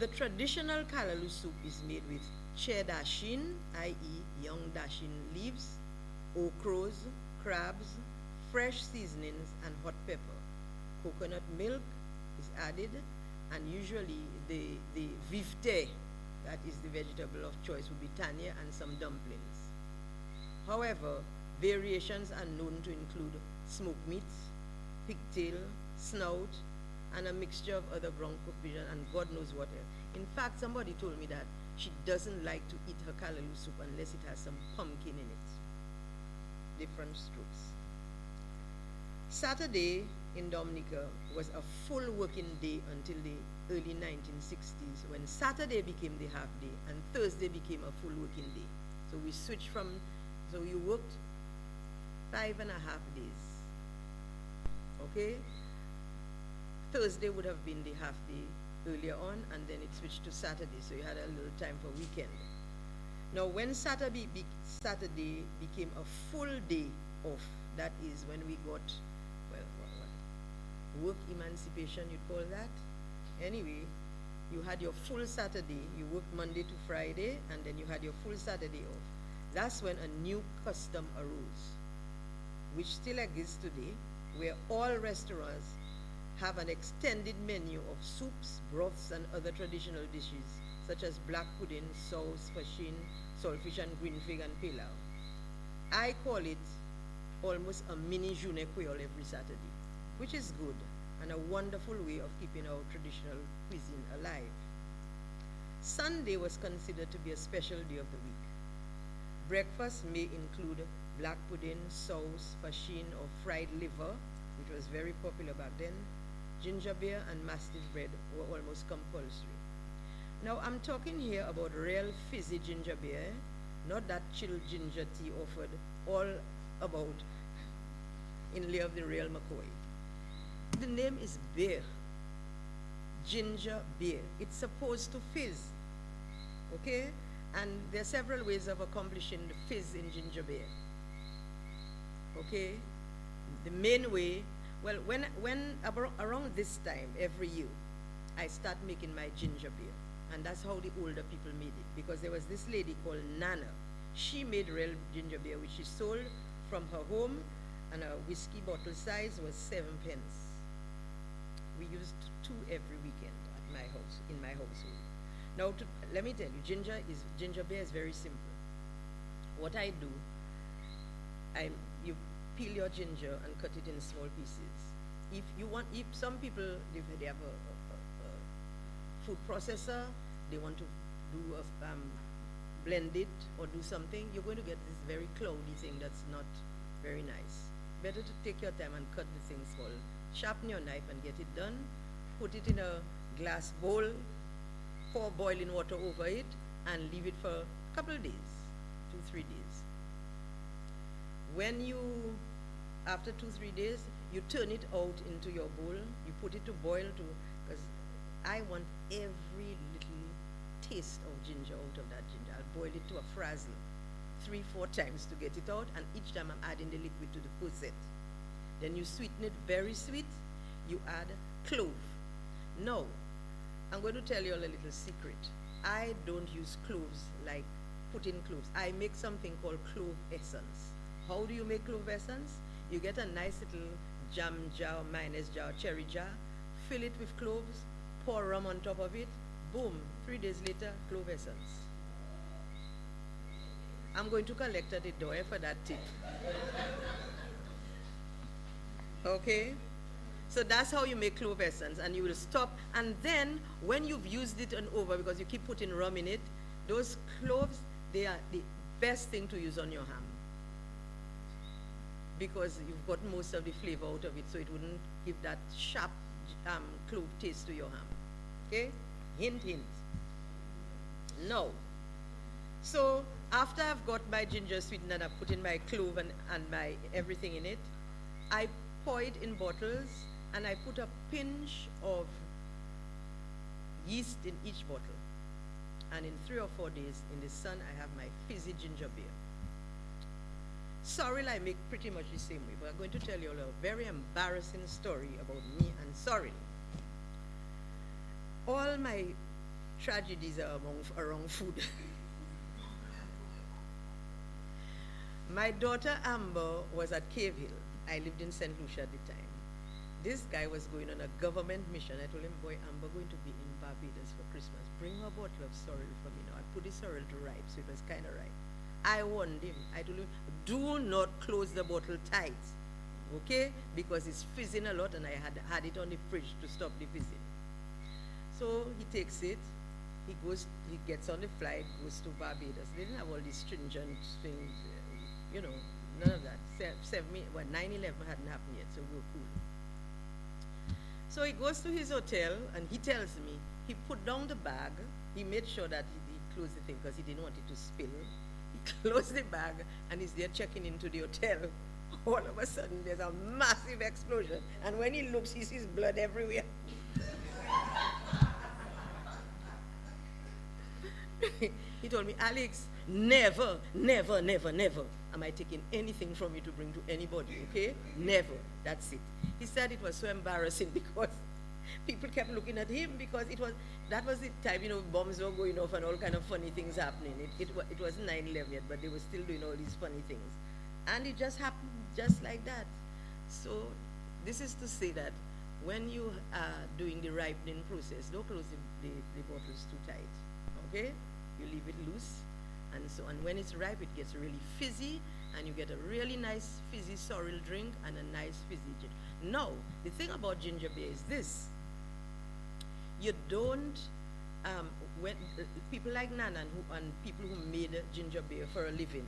The traditional callaloo soup is made with cheddashin, i.e. young dashin leaves, okras, crabs, fresh seasonings, and hot pepper. Coconut milk is added, and usually the vifte, that is the vegetable of choice, would be tanya and some dumplings. However, variations are known to include smoked meats, pigtail, snout, and a mixture of other ground provision and God knows what else. In fact, somebody told me that she doesn't like to eat her callaloo soup unless it has some pumpkin in it. Different strokes. Saturday in Dominica was a full working day until the early 1960s, when Saturday became the half day and Thursday became a full working day. So we switched from, so you worked 5.5 days. Okay? Thursday would have been the half day earlier on, and then it switched to Saturday, so you had a little time for weekend. Now, when Saturday became a full day off, that is when we got, well, work emancipation, you'd call that. Anyway, you had your full Saturday, you worked Monday to Friday, and then you had your full Saturday off. That's when a new custom arose, which still exists today, where all restaurants have an extended menu of soups, broths, and other traditional dishes, such as black pudding, sauce, fashin, saltfish and green fig, and pilau. I call it almost a mini journée creole every Saturday, which is good and a wonderful way of keeping our traditional cuisine alive. Sunday was considered to be a special day of the week. Breakfast may include black pudding, sauce, fashin, or fried liver, which was very popular back then, ginger beer and mastiff bread were almost compulsory. Now I'm talking here about real fizzy ginger beer, not that chilled ginger tea offered all about in lieu of the real McCoy. The name is beer, ginger beer. It's supposed to fizz, okay? And there are several ways of accomplishing the fizz in ginger beer, okay? The main way, well, around this time every year, I start making my ginger beer. And that's how the older people made it. Because there was this lady called Nana. She made real ginger beer, which she sold from her home, and her whiskey bottle size was 7 pence. We used 2 every weekend at my house, in my household. Now, let me tell you, ginger beer is very simple. What I do, you peel your ginger and cut it in small pieces. If some people, if they have a food processor, they want to do blend it or do something, you're going to get this very cloudy thing that's not very nice. Better to take your time and cut the thing small. Sharpen your knife and get it done. Put it in a glass bowl, pour boiling water over it, and leave it for a couple of days, 2-3 days. When you, after 2-3 days, you turn it out into your bowl, you put it to boil because I want every little taste of ginger out of that ginger. I'll boil it to a frazzle 3-4 times to get it out, and each time I'm adding the liquid to the posset. Then you sweeten it very sweet, you add clove. Now, I'm going to tell you all a little secret. I don't use cloves like put in cloves. I make something called clove essence. How do you make clove essence? You get a nice little jam jar, mayonnaise jar, cherry jar, fill it with cloves, pour rum on top of it, boom, 3 days later, clove essence. I'm going to collect at the door for that tip. Okay? So that's how you make clove essence, and you will stop. And then, when you've used it and over, because you keep putting rum in it, those cloves, they are the best thing to use on your ham. Because you've got most of the flavor out of it, so it wouldn't give that sharp clove taste to your ham. Okay? Hint, hint. No. So after I've got my ginger sweetened and I've put in my clove and my everything in it, I pour it in bottles and I put a pinch of yeast in each bottle. And in 3 or 4 days in the sun, I have my fizzy ginger beer. Sorrel I make pretty much the same way, but I'm going to tell you a very embarrassing story about me and sorrel. All my tragedies are around food. My daughter Amber was at Cave Hill. I lived in St. Lucia at the time. This guy was going on a government mission. I told him, boy, Amber going to be in Barbados for Christmas. Bring a bottle of sorrel for me now. I put the sorrel to ripe, so it was kind of ripe. I warned him. I told him, do not close the bottle tight, okay? Because it's fizzing a lot, and I had it on the fridge to stop the fizzing. So he takes it. He gets on the flight, goes to Barbados. They didn't have all these stringent things, you know, none of that. 9/11 hadn't happened yet, so we were cool. So he goes to his hotel, and he tells me he put down the bag. He made sure that he closed the thing because he didn't want it to spill. He closed the bag, and he's there checking into the hotel. All of a sudden, there's a massive explosion, and when he looks, he sees blood everywhere. He told me, Alix, never, never, never, never am I taking anything from you to bring to anybody, okay? Never. That's it. He said it was so embarrassing because people kept looking at him because that was the time, you know, bombs were going off and all kind of funny things happening. It wasn't 9/11 yet, but they were still doing all these funny things. And it just happened just like that. So this is to say that when you are doing the ripening process, don't close the bottles too tight, okay? You leave it loose, and when it's ripe, it gets really fizzy, and you get a really nice fizzy sorrel drink and a nice fizzy ginger. Now, the thing about ginger beer is this. You don't, when people like Nana and people who made ginger beer for a living,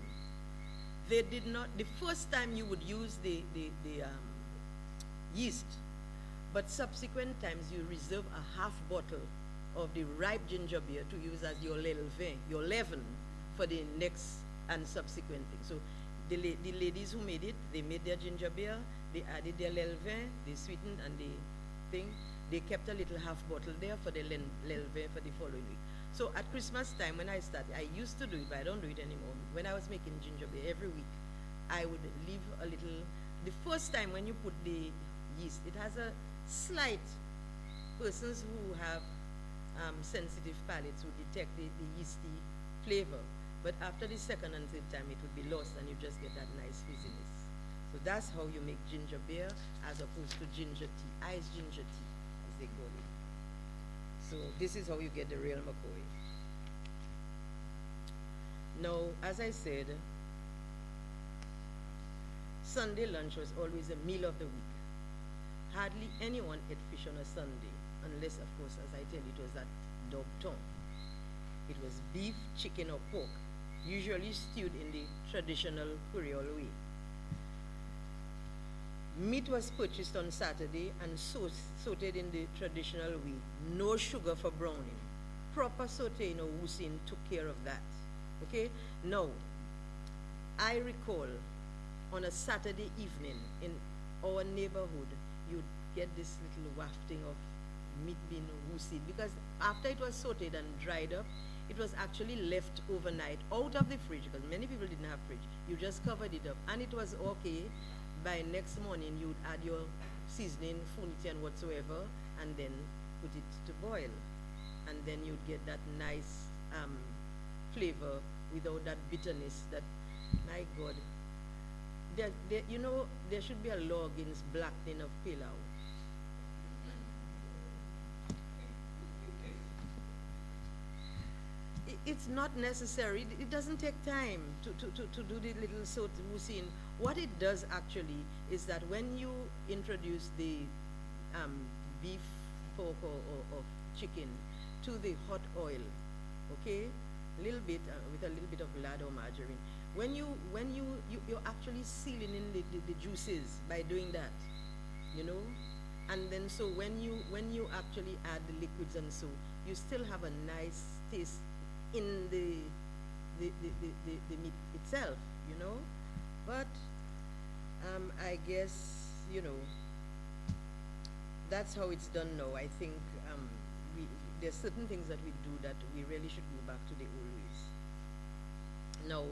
they did not, the first time you would use the yeast, But subsequent times, you reserve a half bottle of the ripe ginger beer to use as your leaven for the next and subsequent thing. So the ladies who made it, they made their ginger beer, they added their leaven, they sweetened and they thing. They kept a little half bottle there for the leaven for the following week. So at Christmas time when I started, I used to do it, but I don't do it anymore. When I was making ginger beer every week, I would leave a little. The first time when you put the yeast, it has a slight, persons who have sensitive palates would detect the yeasty flavor. But after the second and third time, it would be lost and you just get that nice fizziness. So that's how you make ginger beer as opposed to ginger tea, iced ginger tea, as they call it. So this is how you get the real McCoy. Now, as I said, Sunday lunch was always a meal of the week. Hardly anyone ate fish on a Sunday, unless, of course, as I tell you, it was that dog tongue. It was beef, chicken, or pork, usually stewed in the traditional Creole way. Meat was purchased on Saturday and sauteed in the traditional way. No sugar for browning. Proper sauteing or wussing took care of that. Okay? Now, I recall on a Saturday evening in our neighborhood, you'd get this little wafting of meat being wussied, because after it was sauteed and dried up, it was actually left overnight out of the fridge, because many people didn't have fridge. You just covered it up and it was okay. By next morning, you'd add your seasoning, funity and whatsoever, and then put it to boil. And then you'd get that nice flavor without that bitterness that, my God. You know, there should be a law against blackening of pilau. It's not necessary. It doesn't take time to do the little sort wussing. What it does actually is that when you introduce the beef, pork, or chicken to the hot oil, okay, little bit with a little bit of lard or margarine. You're actually sealing in the juices by doing that, you know, and then so when you actually add the liquids and so you still have a nice taste in the meat itself, you know, but I guess, you know, that's how it's done now. I think there's certain things that we do that we really should go back to the old ways. Now,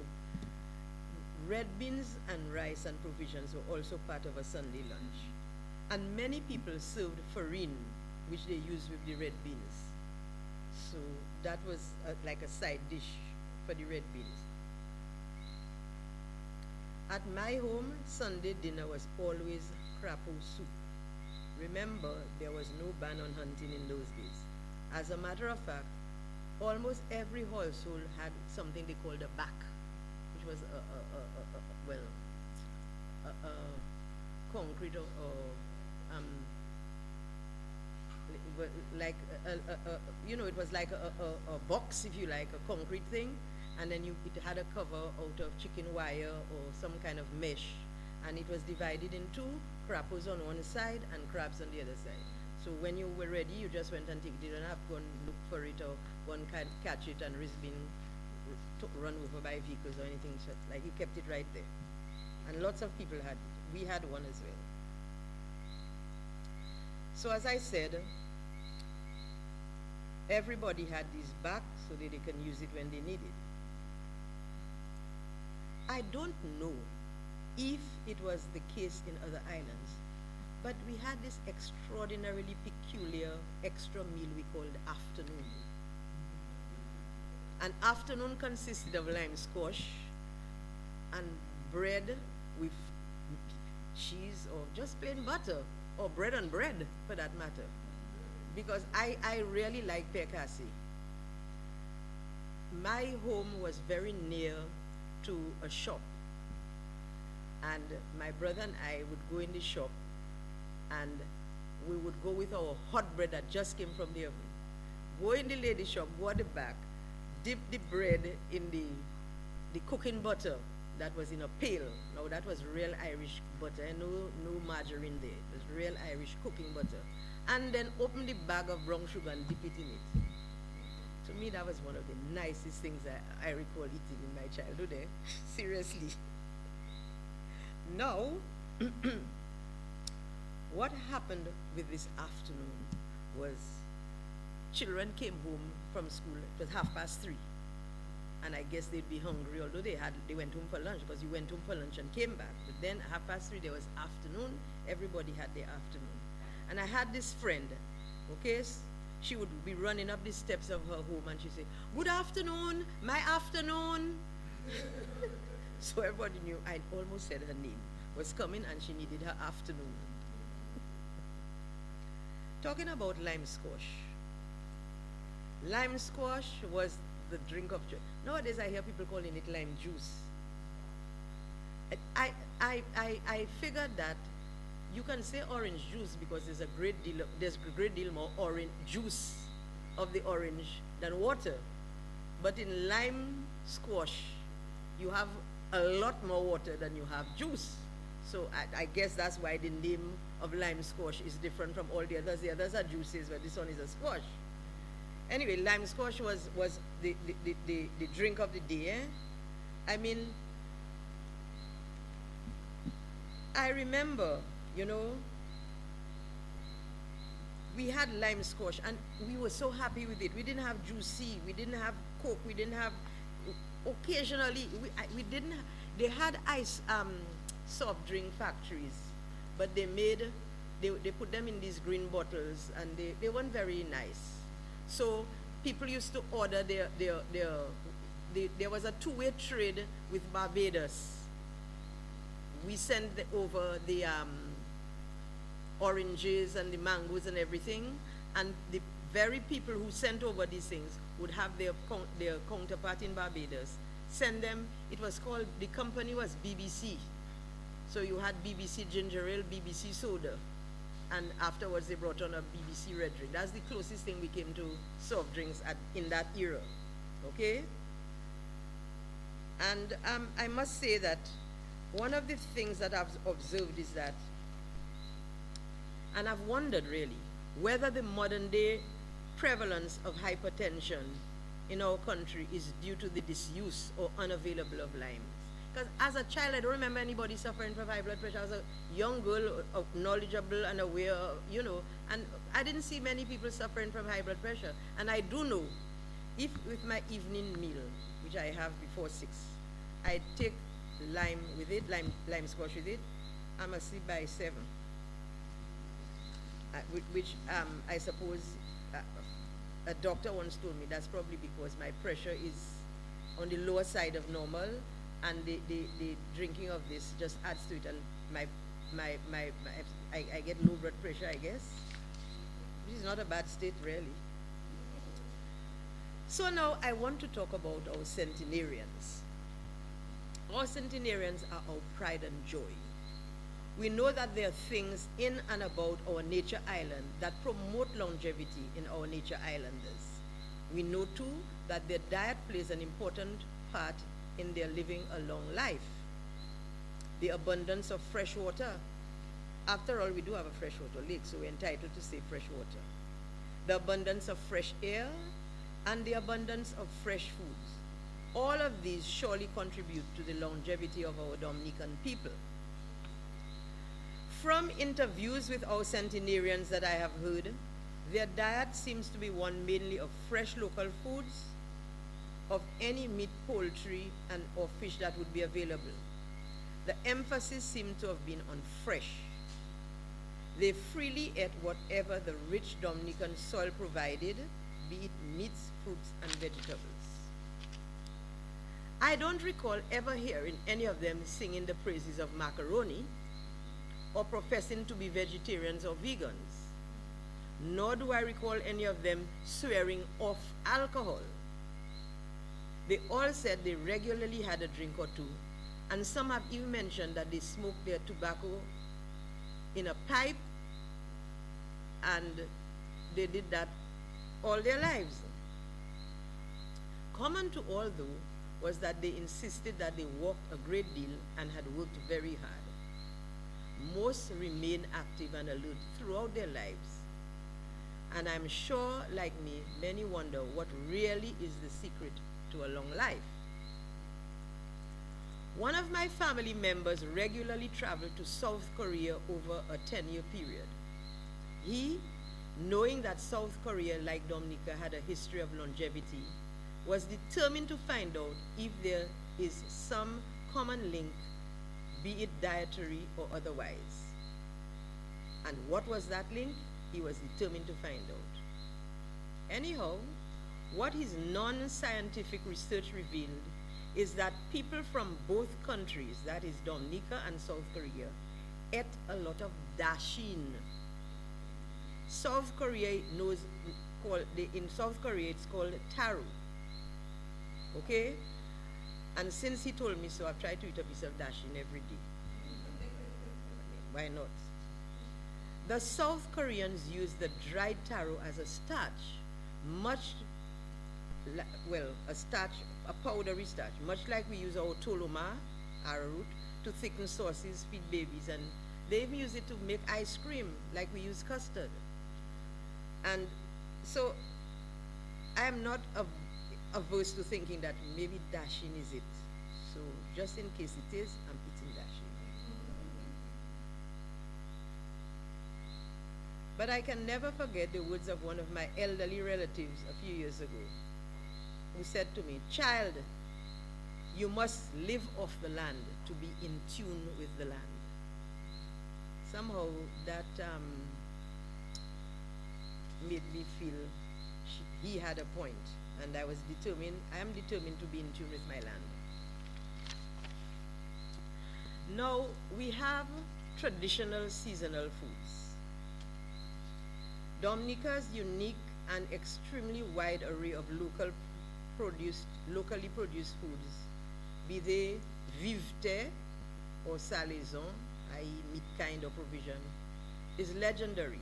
red beans and rice and provisions were also part of a Sunday lunch. And many people served farine, which they used with the red beans. So that was like a side dish for the red beans. At my home, Sunday dinner was always crapo soup. Remember, there was no ban on hunting in those days. As a matter of fact, almost every household had something they called a back, which was concrete like you know, it was like a box, if you like, a concrete thing, and then it had a cover out of chicken wire or some kind of mesh, and it was divided in two, crapos on one side and crabs on the other side. So when you were ready, you just went and take it. You don't have to go and look for it, or one can catch it and risk being run over by vehicles or anything. Like, you kept it right there. And lots of people had it. We had one as well. So as I said, everybody had this back so that they can use it when they need it. I don't know if it was the case in other islands, but we had this extraordinarily peculiar extra meal we called afternoon. An afternoon consisted of lime squash and bread with cheese or just plain butter, or bread and bread for that matter, because I really like percasse. My home was very near to a shop, and my brother and I would go in the shop and we would go with our hot bread that just came from the oven. Go in the lady shop, go at the back, dip the bread in the cooking butter, that was in a pail. Now that was real Irish butter, no margarine there. It was real Irish cooking butter. And then open the bag of brown sugar and dip it in it. To me, that was one of the nicest things I recall eating in my childhood. Seriously. Now, what happened with this afternoon was children came home from school. It was 3:30. And I guess they'd be hungry, although they went home for lunch, because you went home for lunch and came back. But then 3:30, there was afternoon. Everybody had their afternoon. And I had this friend, okay? She would be running up the steps of her home and she'd say, "Good afternoon, my afternoon." So everybody knew, I almost said her name, was coming and she needed her afternoon. Talking about lime squash. Lime squash was the drink of joy. Nowadays I hear people calling it lime juice. I figured that you can say orange juice because there's a great deal more orange juice of the orange than water. But in lime squash, you have a lot more water than you have juice. So I guess that's why the name of lime squash is different from all the others. The others are juices, but this one is a squash. Anyway, lime squash was the drink of the day. I mean, I remember, we had lime squash and we were so happy with it. We didn't have juicy, we didn't have Coke, we didn't have, occasionally, they had soft drink factories, but they put them in these green bottles and they weren't very nice. So people used to order there was a two-way trade with Barbados. We sent over the oranges and the mangoes and everything, and the very people who sent over these things would have their counterpart in Barbados send them. It was called, the company was BBC. So you had BBC ginger ale, BBC soda, and afterwards they brought on a BBC red drink. That's the closest thing we came to soft drinks in that era, okay? And I must say that one of the things that I've observed is that, and I've wondered really, whether the modern day prevalence of hypertension in our country is due to the disuse or unavailable of limes. Because as a child, I don't remember anybody suffering from high blood pressure. I was a young girl, knowledgeable and aware, and I didn't see many people suffering from high blood pressure. And I do know, if with my evening meal, which I have before 6, I take lime with it, lime squash with it, I'm asleep by 7. Which I suppose a doctor once told me that's probably because my pressure is on the lower side of normal, and the drinking of this just adds to it, and I get low blood pressure, I guess, which is not a bad state really. So now I want to talk about our centenarians. Our centenarians are our pride and joy. We know that there are things in and about our nature island that promote longevity in our nature islanders. We know too that their diet plays an important part in their living a long life. The abundance of fresh water. After all, we do have a freshwater lake, so we're entitled to say fresh water. The abundance of fresh air and the abundance of fresh foods. All of these surely contribute to the longevity of our Dominican people. From interviews with our centenarians that I have heard, their diet seems to be one mainly of fresh local foods, of any meat, poultry, or fish that would be available. The emphasis seems to have been on fresh. They freely ate whatever the rich Dominican soil provided, be it meats, fruits, and vegetables. I don't recall ever hearing any of them singing the praises of macaroni or professing to be vegetarians or vegans, nor do I recall any of them swearing off alcohol. They all said they regularly had a drink or two, and some have even mentioned that they smoked their tobacco in a pipe, and they did that all their lives. Common to all, though, was that they insisted that they walked a great deal and had worked very hard. Most remain active and alert throughout their lives. And I'm sure, like me, many wonder what really is the secret to a long life. One of my family members regularly traveled to South Korea over a 10-year period. He, knowing that South Korea, like Dominica, had a history of longevity, was determined to find out if there is some common link, be it dietary or otherwise. And what was that link? He was determined to find out. Anyhow, what his non-scientific research revealed is that people from both countries, that is Dominica and South Korea, ate a lot of dashin. South Korea in South Korea it's called taro. Okay? And since he told me so, I've tried to eat a piece of dashin every day. Why not? The South Koreans use the dried taro as a starch, a powdery starch, much like we use our toloma, arrowroot, to thicken sauces, feed babies, and they even use it to make ice cream, like we use custard. And so I am not averse to thinking that maybe dashin is it. So just in case it is, I'm eating dashin. But I can never forget the words of one of my elderly relatives a few years ago, who said to me, "Child, you must live off the land to be in tune with the land." Somehow that made me feel he had a point, and I am determined to be in tune with my land. Now, we have traditional seasonal foods. Dominica's unique and extremely wide array of locally produced foods, be they vivete or salaison, i.e. meat kind or provision, is legendary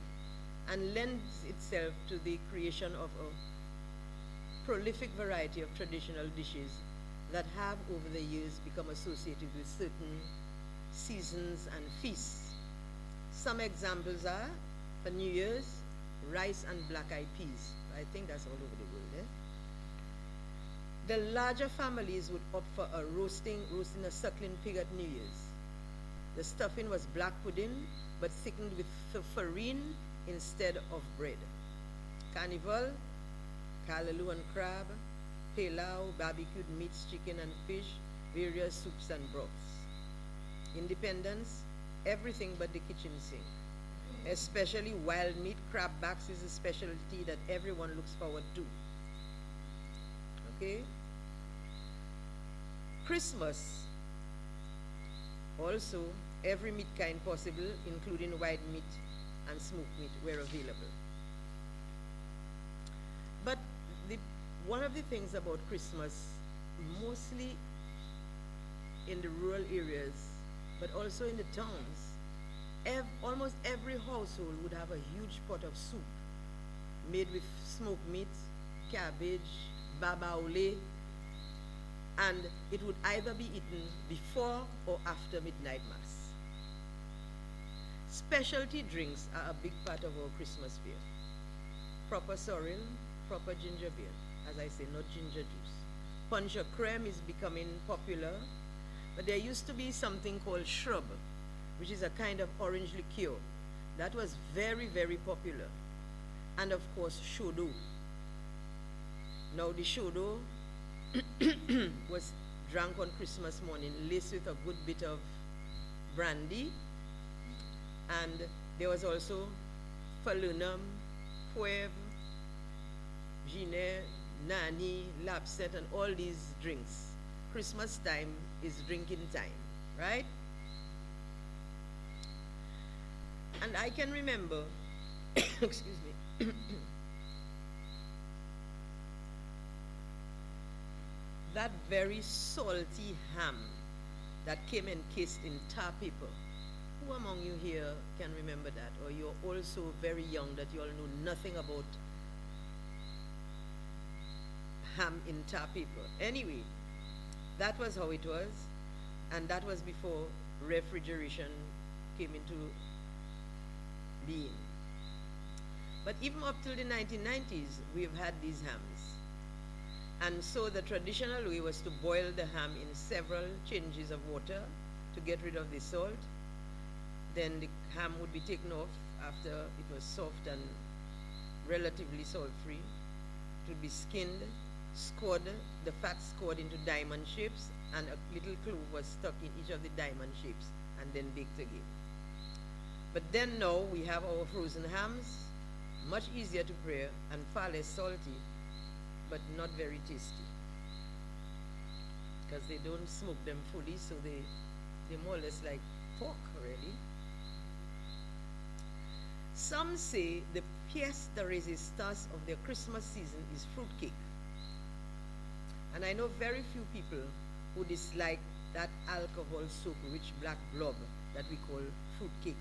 and lends itself to the creation of a prolific variety of traditional dishes that have over the years become associated with certain seasons and feasts. Some examples are, for New Year's, rice and black-eyed peas. I think that's all over the world. The larger families would opt for roasting a suckling pig at New Year's. The stuffing was black pudding, but thickened with farine instead of bread. Carnival, callaloo and crab, pilau, barbecued meats, chicken and fish, various soups and broths. Independence, everything but the kitchen sink. Especially wild meat, crab backs is a specialty that everyone looks forward to. Okay? Christmas, also every meat kind possible, including white meat and smoked meat, were available. But one of the things about Christmas, mostly in the rural areas, but also in the towns, almost every household would have a huge pot of soup made with smoked meat, cabbage, babaole, and it would either be eaten before or after midnight mass. Specialty drinks are a big part of our Christmas fare. Proper sorrel, proper ginger beer, as I say, not ginger juice. Punch or creme is becoming popular, but there used to be something called shrub, which is a kind of orange liqueur. That was very, very popular. And of course, shodo. Now the shodo was drunk on Christmas morning, laced with a good bit of brandy. And there was also falunum, poivre, ginet, nani, lapset, and all these drinks. Christmas time is drinking time, right? And I can remember, excuse me, that very salty ham that came encased in tar paper. Who among you here can remember that? Or you're also very young that you all know nothing about ham in tar paper. Anyway, That was how it was, and that was before refrigeration came into being. But even up till the 1990s, we've had these hams. And so the traditional way was to boil the ham in several changes of water to get rid of the salt. Then the ham would be taken off after it was soft and relatively salt-free. It would be skinned, scored, the fat scored into diamond shapes, and a little clove was stuck in each of the diamond shapes and then baked again. But then now we have our frozen hams, much easier to prepare and far less salty, but not very tasty. Because they don't smoke them fully, so they're more or less like pork, really. Some say the pièce de résistance of their Christmas season is fruitcake. And I know very few people who dislike that alcohol soaked rich black blob that we call fruitcake.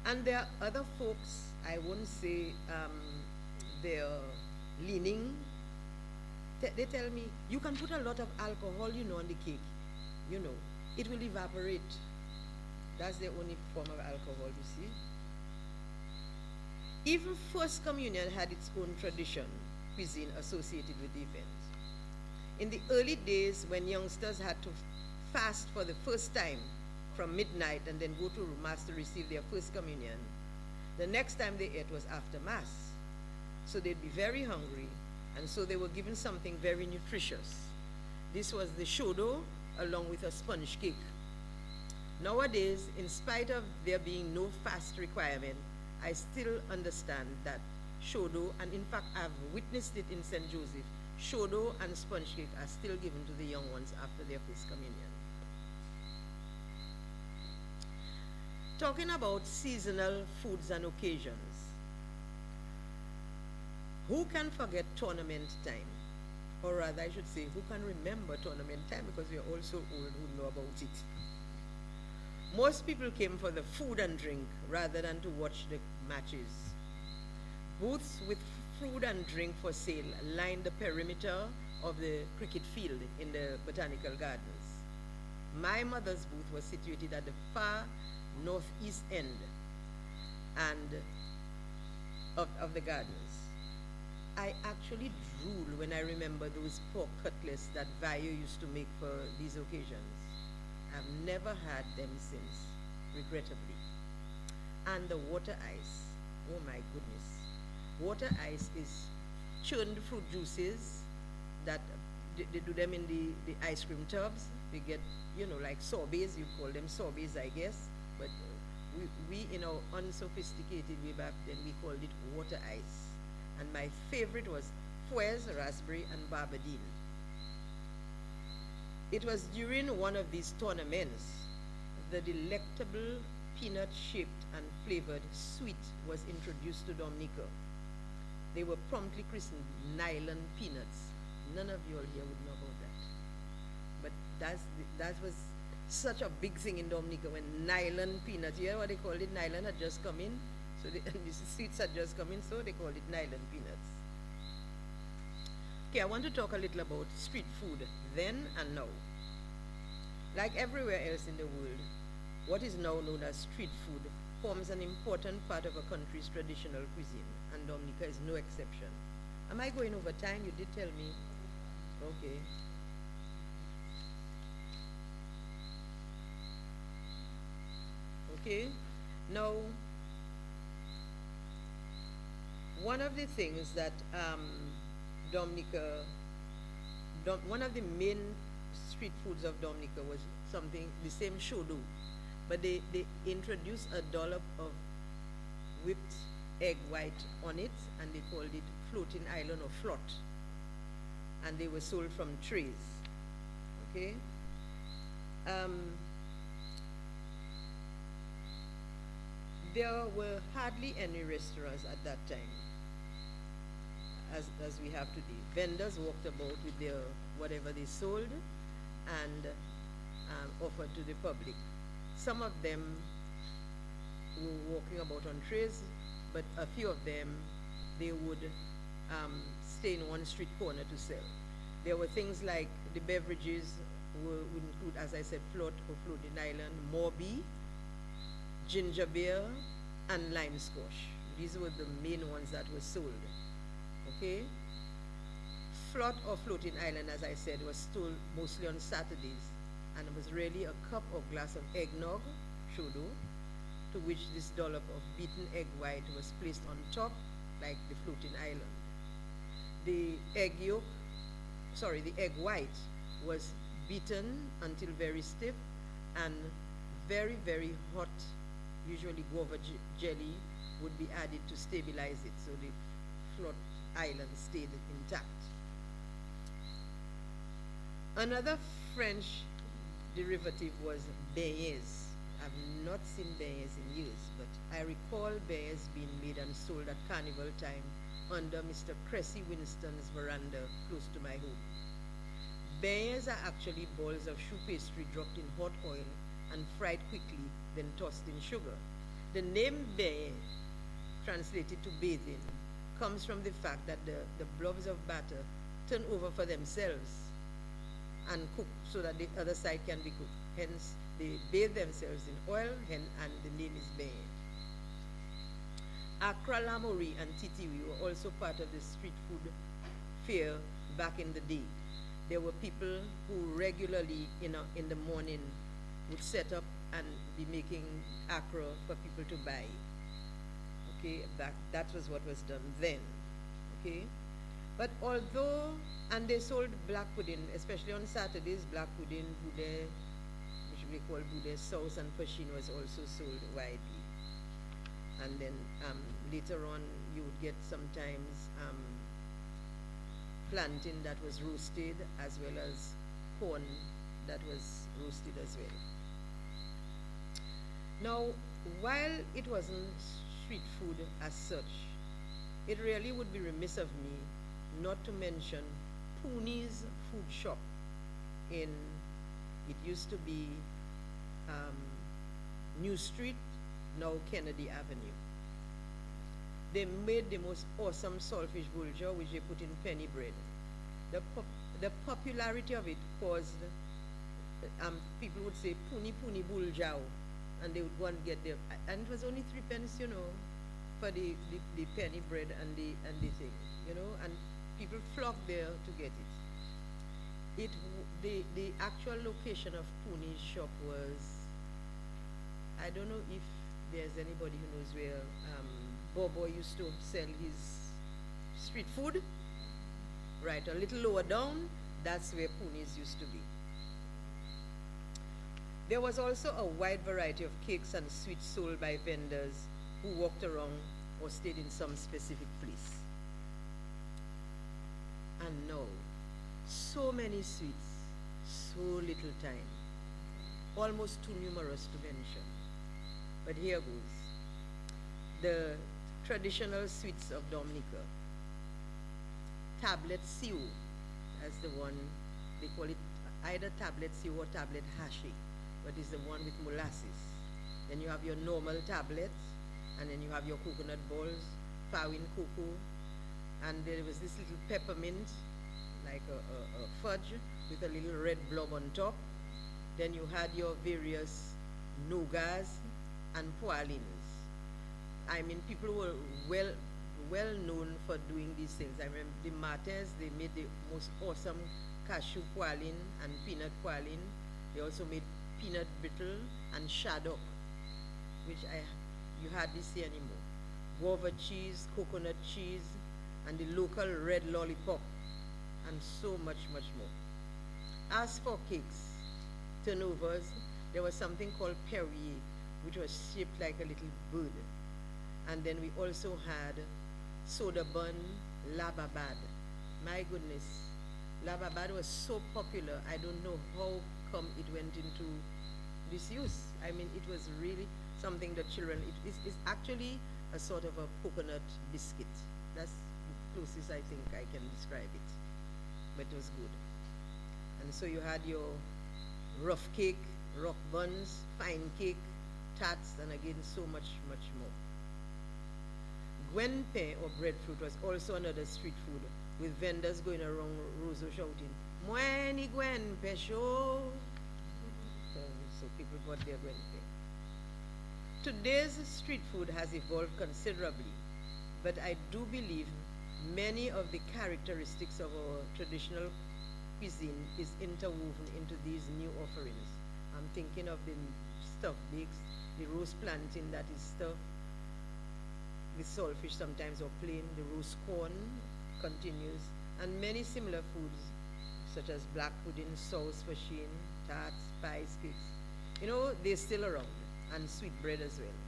And there are other folks, I won't say they're leaning. They tell me, you can put a lot of alcohol, on the cake. It will evaporate. That's the only form of alcohol, you see. Even First Communion had its own tradition, cuisine associated with the event. In the early days, when youngsters had to fast for the first time from midnight and then go to Mass to receive their First Communion, the next time they ate was after Mass. So they'd be very hungry, and so they were given something very nutritious. This was the shodo along with a sponge cake. Nowadays, in spite of there being no fast requirement, I still understand that shodo, and in fact I've witnessed it in St. Joseph, shodo and sponge cake are still given to the young ones after their First Communion. Talking about seasonal foods and occasions, who can forget tournament time? Or rather, I should say, who can remember tournament time, because we are all so old who know about it. Most people came for the food and drink rather than to watch the matches. Booths with food and drink for sale lined the perimeter of the cricket field in the botanical gardens. My mother's booth was situated at the far northeast end and of the gardens. I actually drool when I remember those pork cutlets that Vaio used to make for these occasions. I've never had them since, regrettably. And the water ice, oh my goodness. Water ice is churned fruit juices that they do them in the ice cream tubs. They get, like sorbets, you call them sorbets, I guess. But we in our unsophisticated way back then, we called it water ice. And my favorite was fouez, raspberry, and barbadine. It was during one of these tournaments, the delectable peanut-shaped and flavored sweet was introduced to Dominica. They were promptly christened nylon peanuts. None of you all here would know about that. But that was such a big thing in Dominica when nylon peanuts, you know what they called it? Nylon had just come in. So the sweets had just come in, so they called it nylon peanuts. Okay, I want to talk a little about street food then and now. Like everywhere else in the world, what is now known as street food forms an important part of a country's traditional cuisine, and Dominica is no exception. Am I going over time? You did tell me. Okay. Okay. Now, one of the things that one of the main street foods of Dominica was something, the same shodo, but they introduced a dollop of whipped egg white on it, and they called it floating island or flot, and they were sold from trays. Okay. There were hardly any restaurants at that time, as we have today. Vendors walked about with their whatever they sold and offered to the public. Some of them were walking about on trays, but a few of them, they would stay in one street corner to sell. There were things like the beverages would include, as I said, float or floating island, morbi, ginger beer, and lime squash. These were the main ones that were sold. Okay? Float or floating island, as I said, was sold mostly on Saturdays, and it was really a cup or glass of eggnog, shodo, to which this dollop of beaten egg white was placed on top, like the floating island. The egg white was beaten until very stiff, and very, very hot, usually guava jelly, would be added to stabilize it, so the float island stayed intact. Another French derivative was beignets. I've not seen beignets in years, but I recall beignets being made and sold at carnival time under Mr. Cressy Winston's veranda close to my home. Beignets are actually balls of choux pastry dropped in hot oil and fried quickly, then tossed in sugar. The name beignet, translated to bathing, comes from the fact that the blobs of batter turn over for themselves and cook so that the other side can be cooked. Hence, they bathe themselves in oil, and the name is beignet. Accra Lamourie and Titiwi were also part of the street food fair back in the day. There were people who regularly in the morning would set up and be making accra for people to buy. Okay, that was what was done then. Okay, but although, and they sold black pudding, especially on Saturdays, black pudding, boudin, which we call boudin sauce, and pashine was also sold widely. And then later on, you would get sometimes plantain that was roasted, as well as corn that was roasted as well. Now, while it wasn't street food as such, it really would be remiss of me not to mention Pooney's food shop it used to be New Street, now Kennedy Avenue. They made the most awesome saltfish bulgur, which they put in penny bread. The popularity of it caused, people would say, Pooney bulgur, and they would go and get their, and it was only 3 pence, you know, for the penny bread and the thing, you know, and people flocked there to get it. The actual location of Pooney's shop was, I don't know if there's anybody who knows where Bobo used to sell his street food. Right, a little lower down, that's where Pooney's used to be. There was also a wide variety of cakes and sweets sold by vendors who walked around or stayed in some specific place. And now, so many sweets, so little time, almost too numerous to mention. But here goes. The traditional sweets of Dominica. Tablet siu, as the one, they call it either tablet siu or tablet hashi, but it's the one with molasses. Then you have your normal tablet, and then you have your coconut balls, fawin cocoa, and there was this little peppermint, like a fudge with a little red blob on top. Then you had your various nougats and poilines. I mean, people were well known for doing these things. I remember the Martins, they made the most awesome cashew poiline and peanut poiline. They also made peanut brittle and shaddock, which you hardly see anymore. Guava cheese, coconut cheese, and the local red lollipop, and so much, much more. As for cakes, turnovers, there was something called Perrier, which was shaped like a little bird. And then we also had soda bun, lababad. My goodness, lababad was so popular. I don't know how come it went into disuse. I mean, it was really something that children, it's actually a sort of a coconut biscuit. That's the closest I think I can describe it. But it was good. And so you had your rough cake, rock buns, fine cake, tarts, and again, so much, much more. Gwen pain or breadfruit was also another street food with vendors going around Roseau shouting, Mweni Gwen Pesho. So people got their Gwen Pe. Today's street food has evolved considerably, but I do believe many of the characteristics of our traditional cuisine is interwoven into these new offerings. I'm thinking of the stuffed bakes, the roast plantain that is stuffed with saltfish sometimes or plain, the roast corn continues, and many similar foods such as black pudding, sauce for sheen, tarts, pies, cakes. You know, they're still around, and sweet bread as well.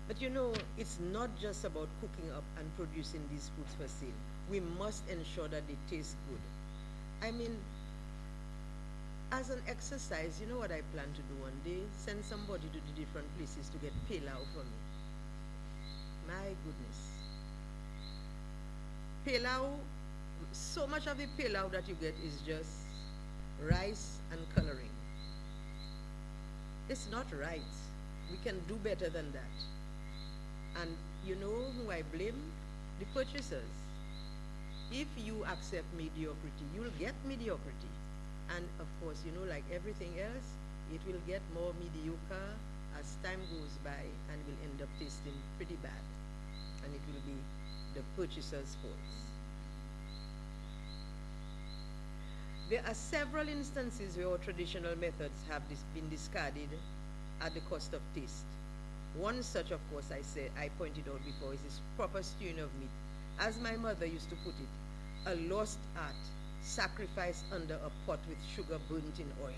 But you know, it's not just about cooking up and producing these foods for sale. We must ensure that they taste good. I mean, as an exercise, you know what I plan to do one day? Send somebody to the different places to get pilau for me. My goodness. Pilau, so much of the pilau that you get is just rice and coloring. It's not right. We can do better than that. And you know who I blame? The purchasers. If you accept mediocrity, you'll get mediocrity. And of course, you know, like everything else, it will get more mediocre as time goes by and will end up tasting pretty bad. And it will be the purchaser's faults. There are several instances where our traditional methods have been discarded at the cost of taste. One such, of course, I pointed out before, is this proper stewing of meat. As my mother used to put it, a lost art sacrificed under a pot with sugar burnt in oil.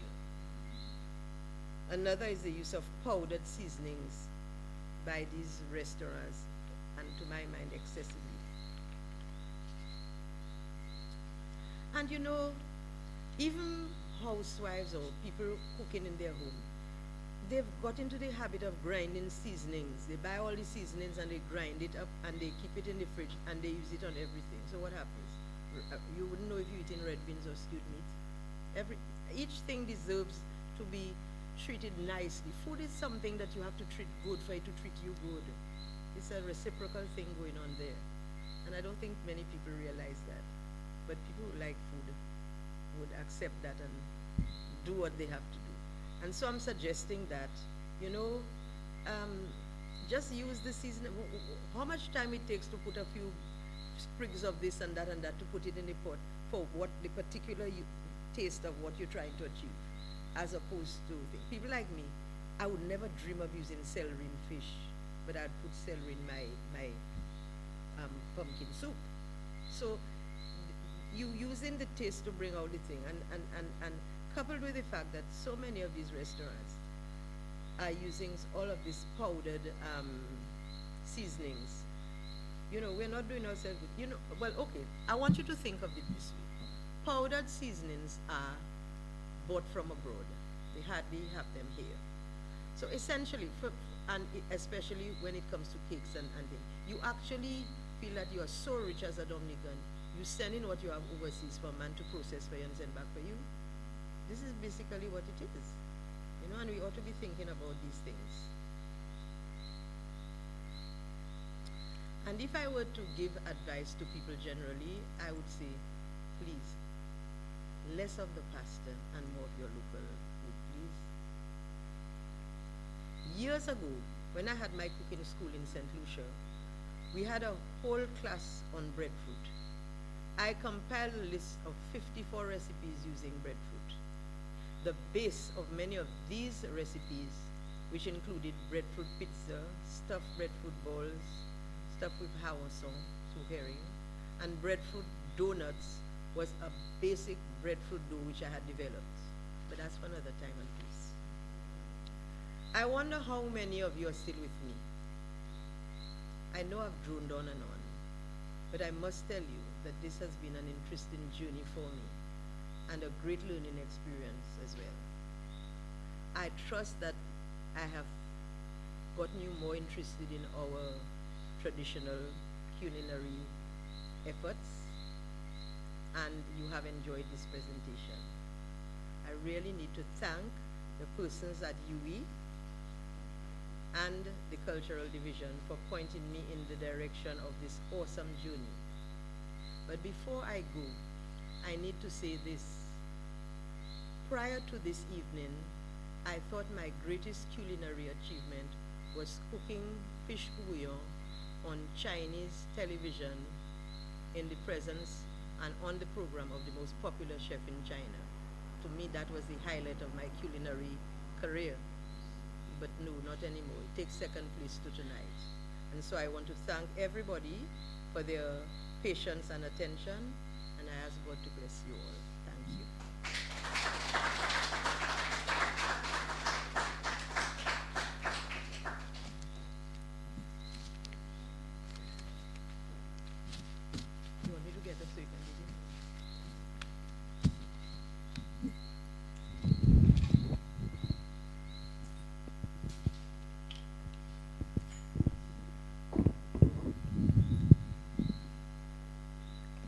Another is the use of powdered seasonings by these restaurants, and to my mind, excessively. And you know, even housewives or people cooking in their home, they've got into the habit of grinding seasonings. They buy all the seasonings and they grind it up and they keep it in the fridge and they use it on everything. So what happens? You wouldn't know if you're eating red beans or stewed meat. Each thing deserves to be treated nicely. Food is something that you have to treat good for it to treat you good. It's a reciprocal thing going on there. And I don't think many people realize that. But people who like food would accept that and do what they have to do. And so I'm suggesting that, you know, just use the season. How much time it takes to put a few sprigs of this and that to put it in the pot for what the particular taste of what you're trying to achieve, as opposed to people like me. I would never dream of using celery in fish, but I'd put celery in my pumpkin soup. So you using the taste to bring out the thing, and coupled with the fact that so many of these restaurants are using all of these powdered seasonings. You know, we're not doing ourselves good. You know, well, okay, I want you to think of it this way. Powdered seasonings are bought from abroad. They hardly have them here. So essentially, especially when it comes to cakes and things, you actually feel that you are so rich as a Dominican, you send in what you have overseas for a man to process for you and send back for you. This is basically what it is. You know, and we ought to be thinking about these things. And if I were to give advice to people generally, I would say, please, less of the pasta and more of your local food, please. Years ago, when I had my cooking school in St. Lucia, we had a whole class on breadfruit. I compiled a list of 54 recipes using breadfruit. The base of many of these recipes, which included breadfruit pizza, stuffed breadfruit balls, stuffed with hawasson, so herring, and breadfruit donuts, was a basic breadfruit dough which I had developed. But that's for another time and place. I wonder how many of you are still with me. I know I've droned on and on, but I must tell you that this has been an interesting journey for me and a great learning experience as well. I trust that I have gotten you more interested in our traditional culinary efforts, and you have enjoyed this presentation. I really need to thank the persons at U.W.I and the Cultural Division for pointing me in the direction of this awesome journey. But before I go, I need to say this. Prior to this evening, I thought my greatest culinary achievement was cooking fish bouillon on Chinese television in the presence and on the program of the most popular chef in China. To me, that was the highlight of my culinary career. But no, not anymore. It takes second place to tonight. And so I want to thank everybody for their patience and attention, and I ask God to bless you all. Thank you. You want me to get a so you can begin?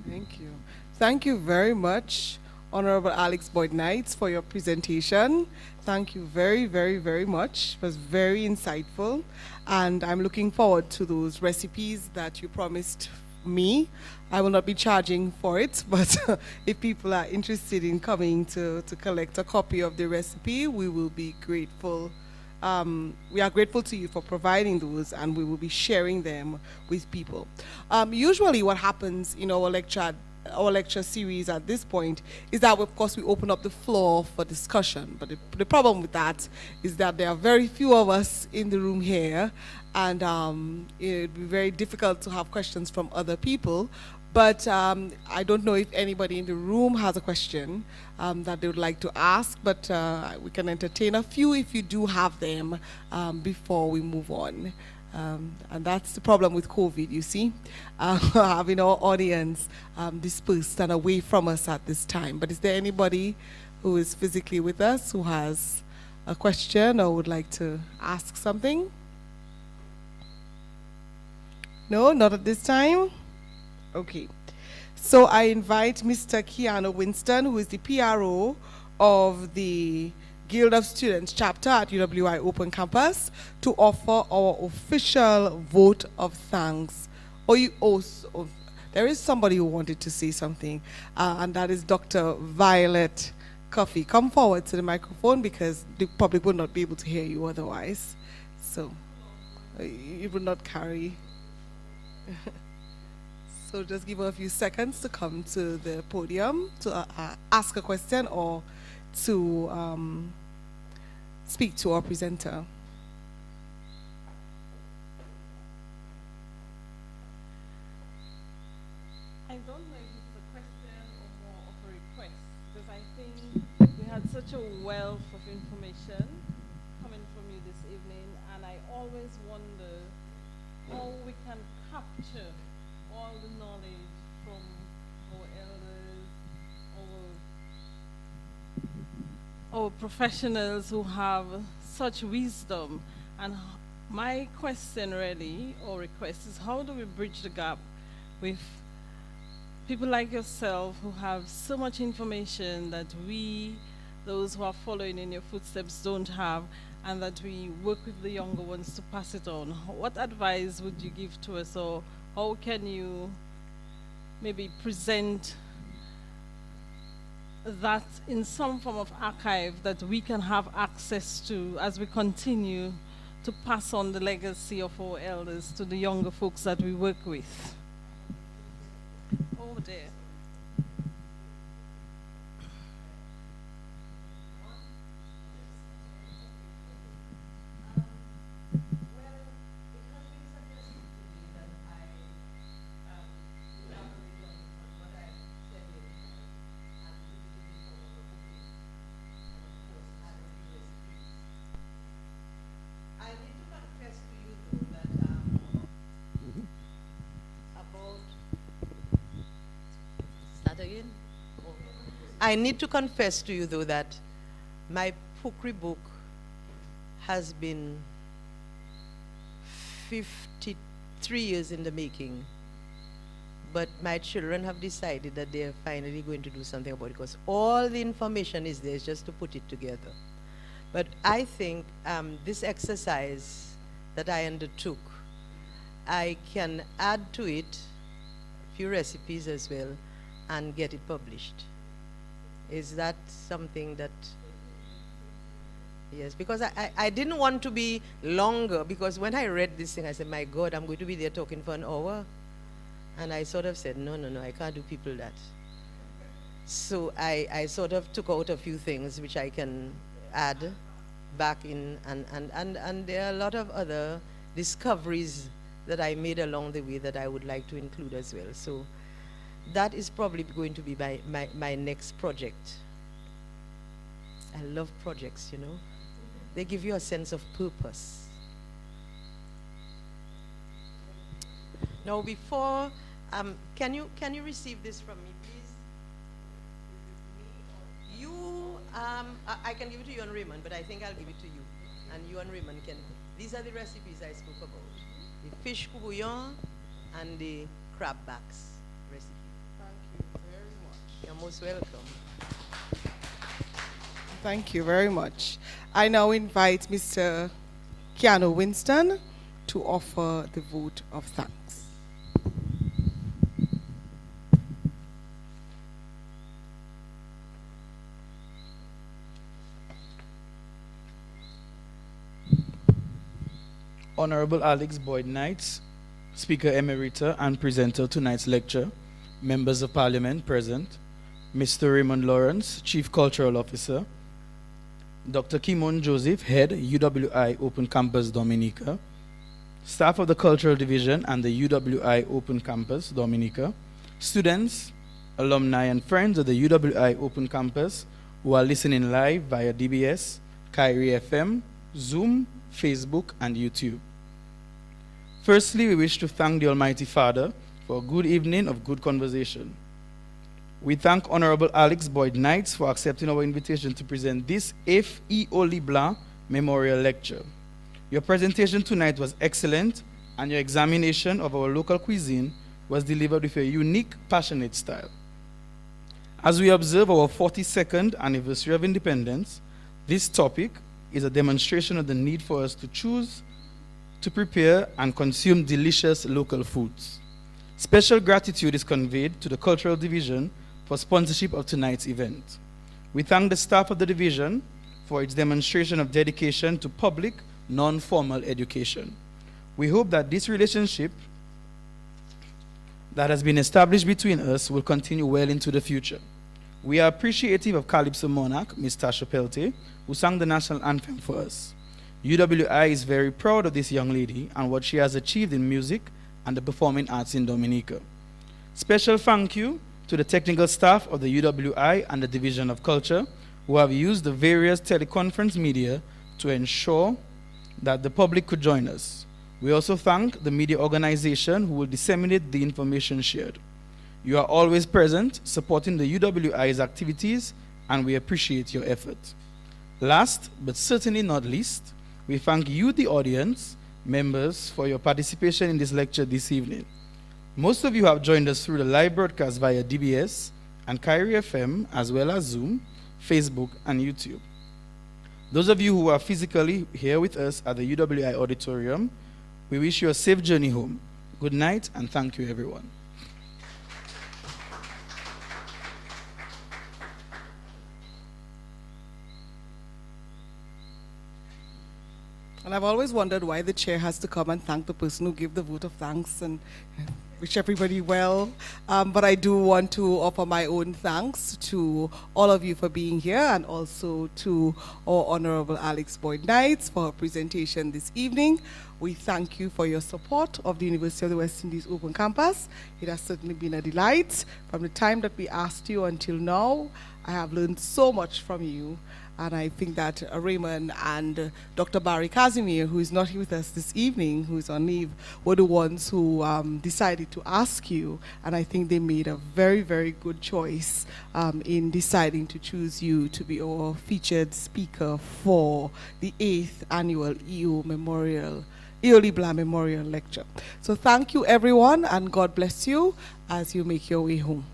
Thank you. Thank you very much, Honorable Alix Boyd-Knights, for your presentation. Thank you very, very, very much. It was very insightful. And I'm looking forward to those recipes that you promised me. I will not be charging for it, but if people are interested in coming to collect a copy of the recipe, we will be grateful. We are grateful to you for providing those, and we will be sharing them with people. Usually what happens in our lecture series at this point is that, of course, we open up the floor for discussion. But the problem with that is that there are very few of us in the room here, and it would be very difficult to have questions from other people. But I don't know if anybody in the room has a question that they would like to ask, but we can entertain a few if you do have them before we move on. And that's the problem with COVID, you see, having our audience dispersed and away from us at this time. But is there anybody who is physically with us who has a question or would like to ask something? No, not at this time? Okay. So I invite Mr. Keanu Winston, who is the PRO of the Guild of Students chapter at U.W.I. Open Campus, to offer our official vote of thanks. There is somebody who wanted to say something, and that is Dr. Violet Coffey. Come forward to the microphone because the public will not be able to hear you otherwise. So it will not carry. So just give her a few seconds to come to the podium to ask a question or to speak to our presenter. I don't know if it's a question or more of a request, because I think we had such a wealth of information coming from you this evening, and I always wonder how we can capture all the knowledge from our elders, our professionals who have such wisdom. And my question really, or request, is how do we bridge the gap with people like yourself who have so much information that we, those who are following in your footsteps, don't have, and that we work with the younger ones to pass it on? What advice would you give to us, or how can you maybe present that in some form of archive that we can have access to as we continue to pass on the legacy of our elders to the younger folks that we work with? Oh dear. I need to confess to you, though, that my cookery book has been 53 years in the making. But my children have decided that they are finally going to do something about it, because all the information is there, it's just to put it together. But I think this exercise that I undertook, I can add to it few recipes as well and get it published. Is that something that... Yes, because I didn't want to be longer, because when I read this thing, I said, my God, I'm going to be there talking for an hour. And I sort of said, no, I can't do people that. So I sort of took out a few things which I can add back in, and there are a lot of other discoveries that I made along the way that I would like to include as well. So that is probably going to be my next project. I love projects, you know. They give you a sense of purpose. Now before, can you receive this from me, please? You, I can give it to you and Raymond, but I think I'll give it to you. And you and Raymond can, these are the recipes I spoke about. The fish bouillon and the crab backs recipe. Thank you very much. You're most welcome. Thank you very much. I now invite Mr. Keanu Winston to offer the vote of thanks. Honorable Alix Boyd-Knights, Speaker Emerita and presenter of tonight's lecture, members of Parliament present, Mr. Raymond Lawrence, Chief Cultural Officer, Dr. Kimon Joseph, Head, U.W.I. Open Campus Dominica, staff of the Cultural Division and the U.W.I. Open Campus Dominica, students, alumni and friends of the U.W.I. Open Campus who are listening live via DBS, Kyrie FM, Zoom, Facebook, and YouTube. Firstly, we wish to thank the Almighty Father for a good evening of good conversation. We thank Honorable Alix Boyd-Knights for accepting our invitation to present this F.E.O. Leblanc Memorial Lecture. Your presentation tonight was excellent, and your examination of our local cuisine was delivered with a unique, passionate style. As we observe our 42nd anniversary of independence, this topic is a demonstration of the need for us to choose to prepare and consume delicious local foods. Special gratitude is conveyed to the Cultural Division for sponsorship of tonight's event. We thank the staff of the division for its demonstration of dedication to public, non-formal education. We hope that this relationship that has been established between us will continue well into the future. We are appreciative of Calypso Monarch, Ms. Tasha Pelte, who sang the national anthem for us. U.W.I. is very proud of this young lady and what she has achieved in music and the performing arts in Dominica. Special thank you to the technical staff of the U.W.I. and the Division of Culture who have used the various teleconference media to ensure that the public could join us. We also thank the media organization who will disseminate the information shared. You are always present, supporting the U.W.I.'s activities, and we appreciate your effort. Last, but certainly not least, we thank you, the audience, members, for your participation in this lecture this evening. Most of you have joined us through the live broadcast via DBS and Kyrie FM, as well as Zoom, Facebook, and YouTube. Those of you who are physically here with us at the U.W.I. Auditorium, we wish you a safe journey home. Good night, and thank you, everyone. And I've always wondered why the chair has to come and thank the person who gave the vote of thanks and wish everybody well. But I do want to offer my own thanks to all of you for being here, and also to our Honorable Alix Boyd-Knights for her presentation this evening. We thank you for your support of the University of the West Indies Open Campus. It has certainly been a delight. From the time that we asked you until now, I have learned so much from you. And I think that Raymond and Dr. Barry Casimir, who is not here with us this evening, who is on leave, were the ones who decided to ask you. And I think they made a very, very good choice in deciding to choose you to be our featured speaker for the 8th annual EO Leblanc Memorial Lecture. So thank you, everyone, and God bless you as you make your way home.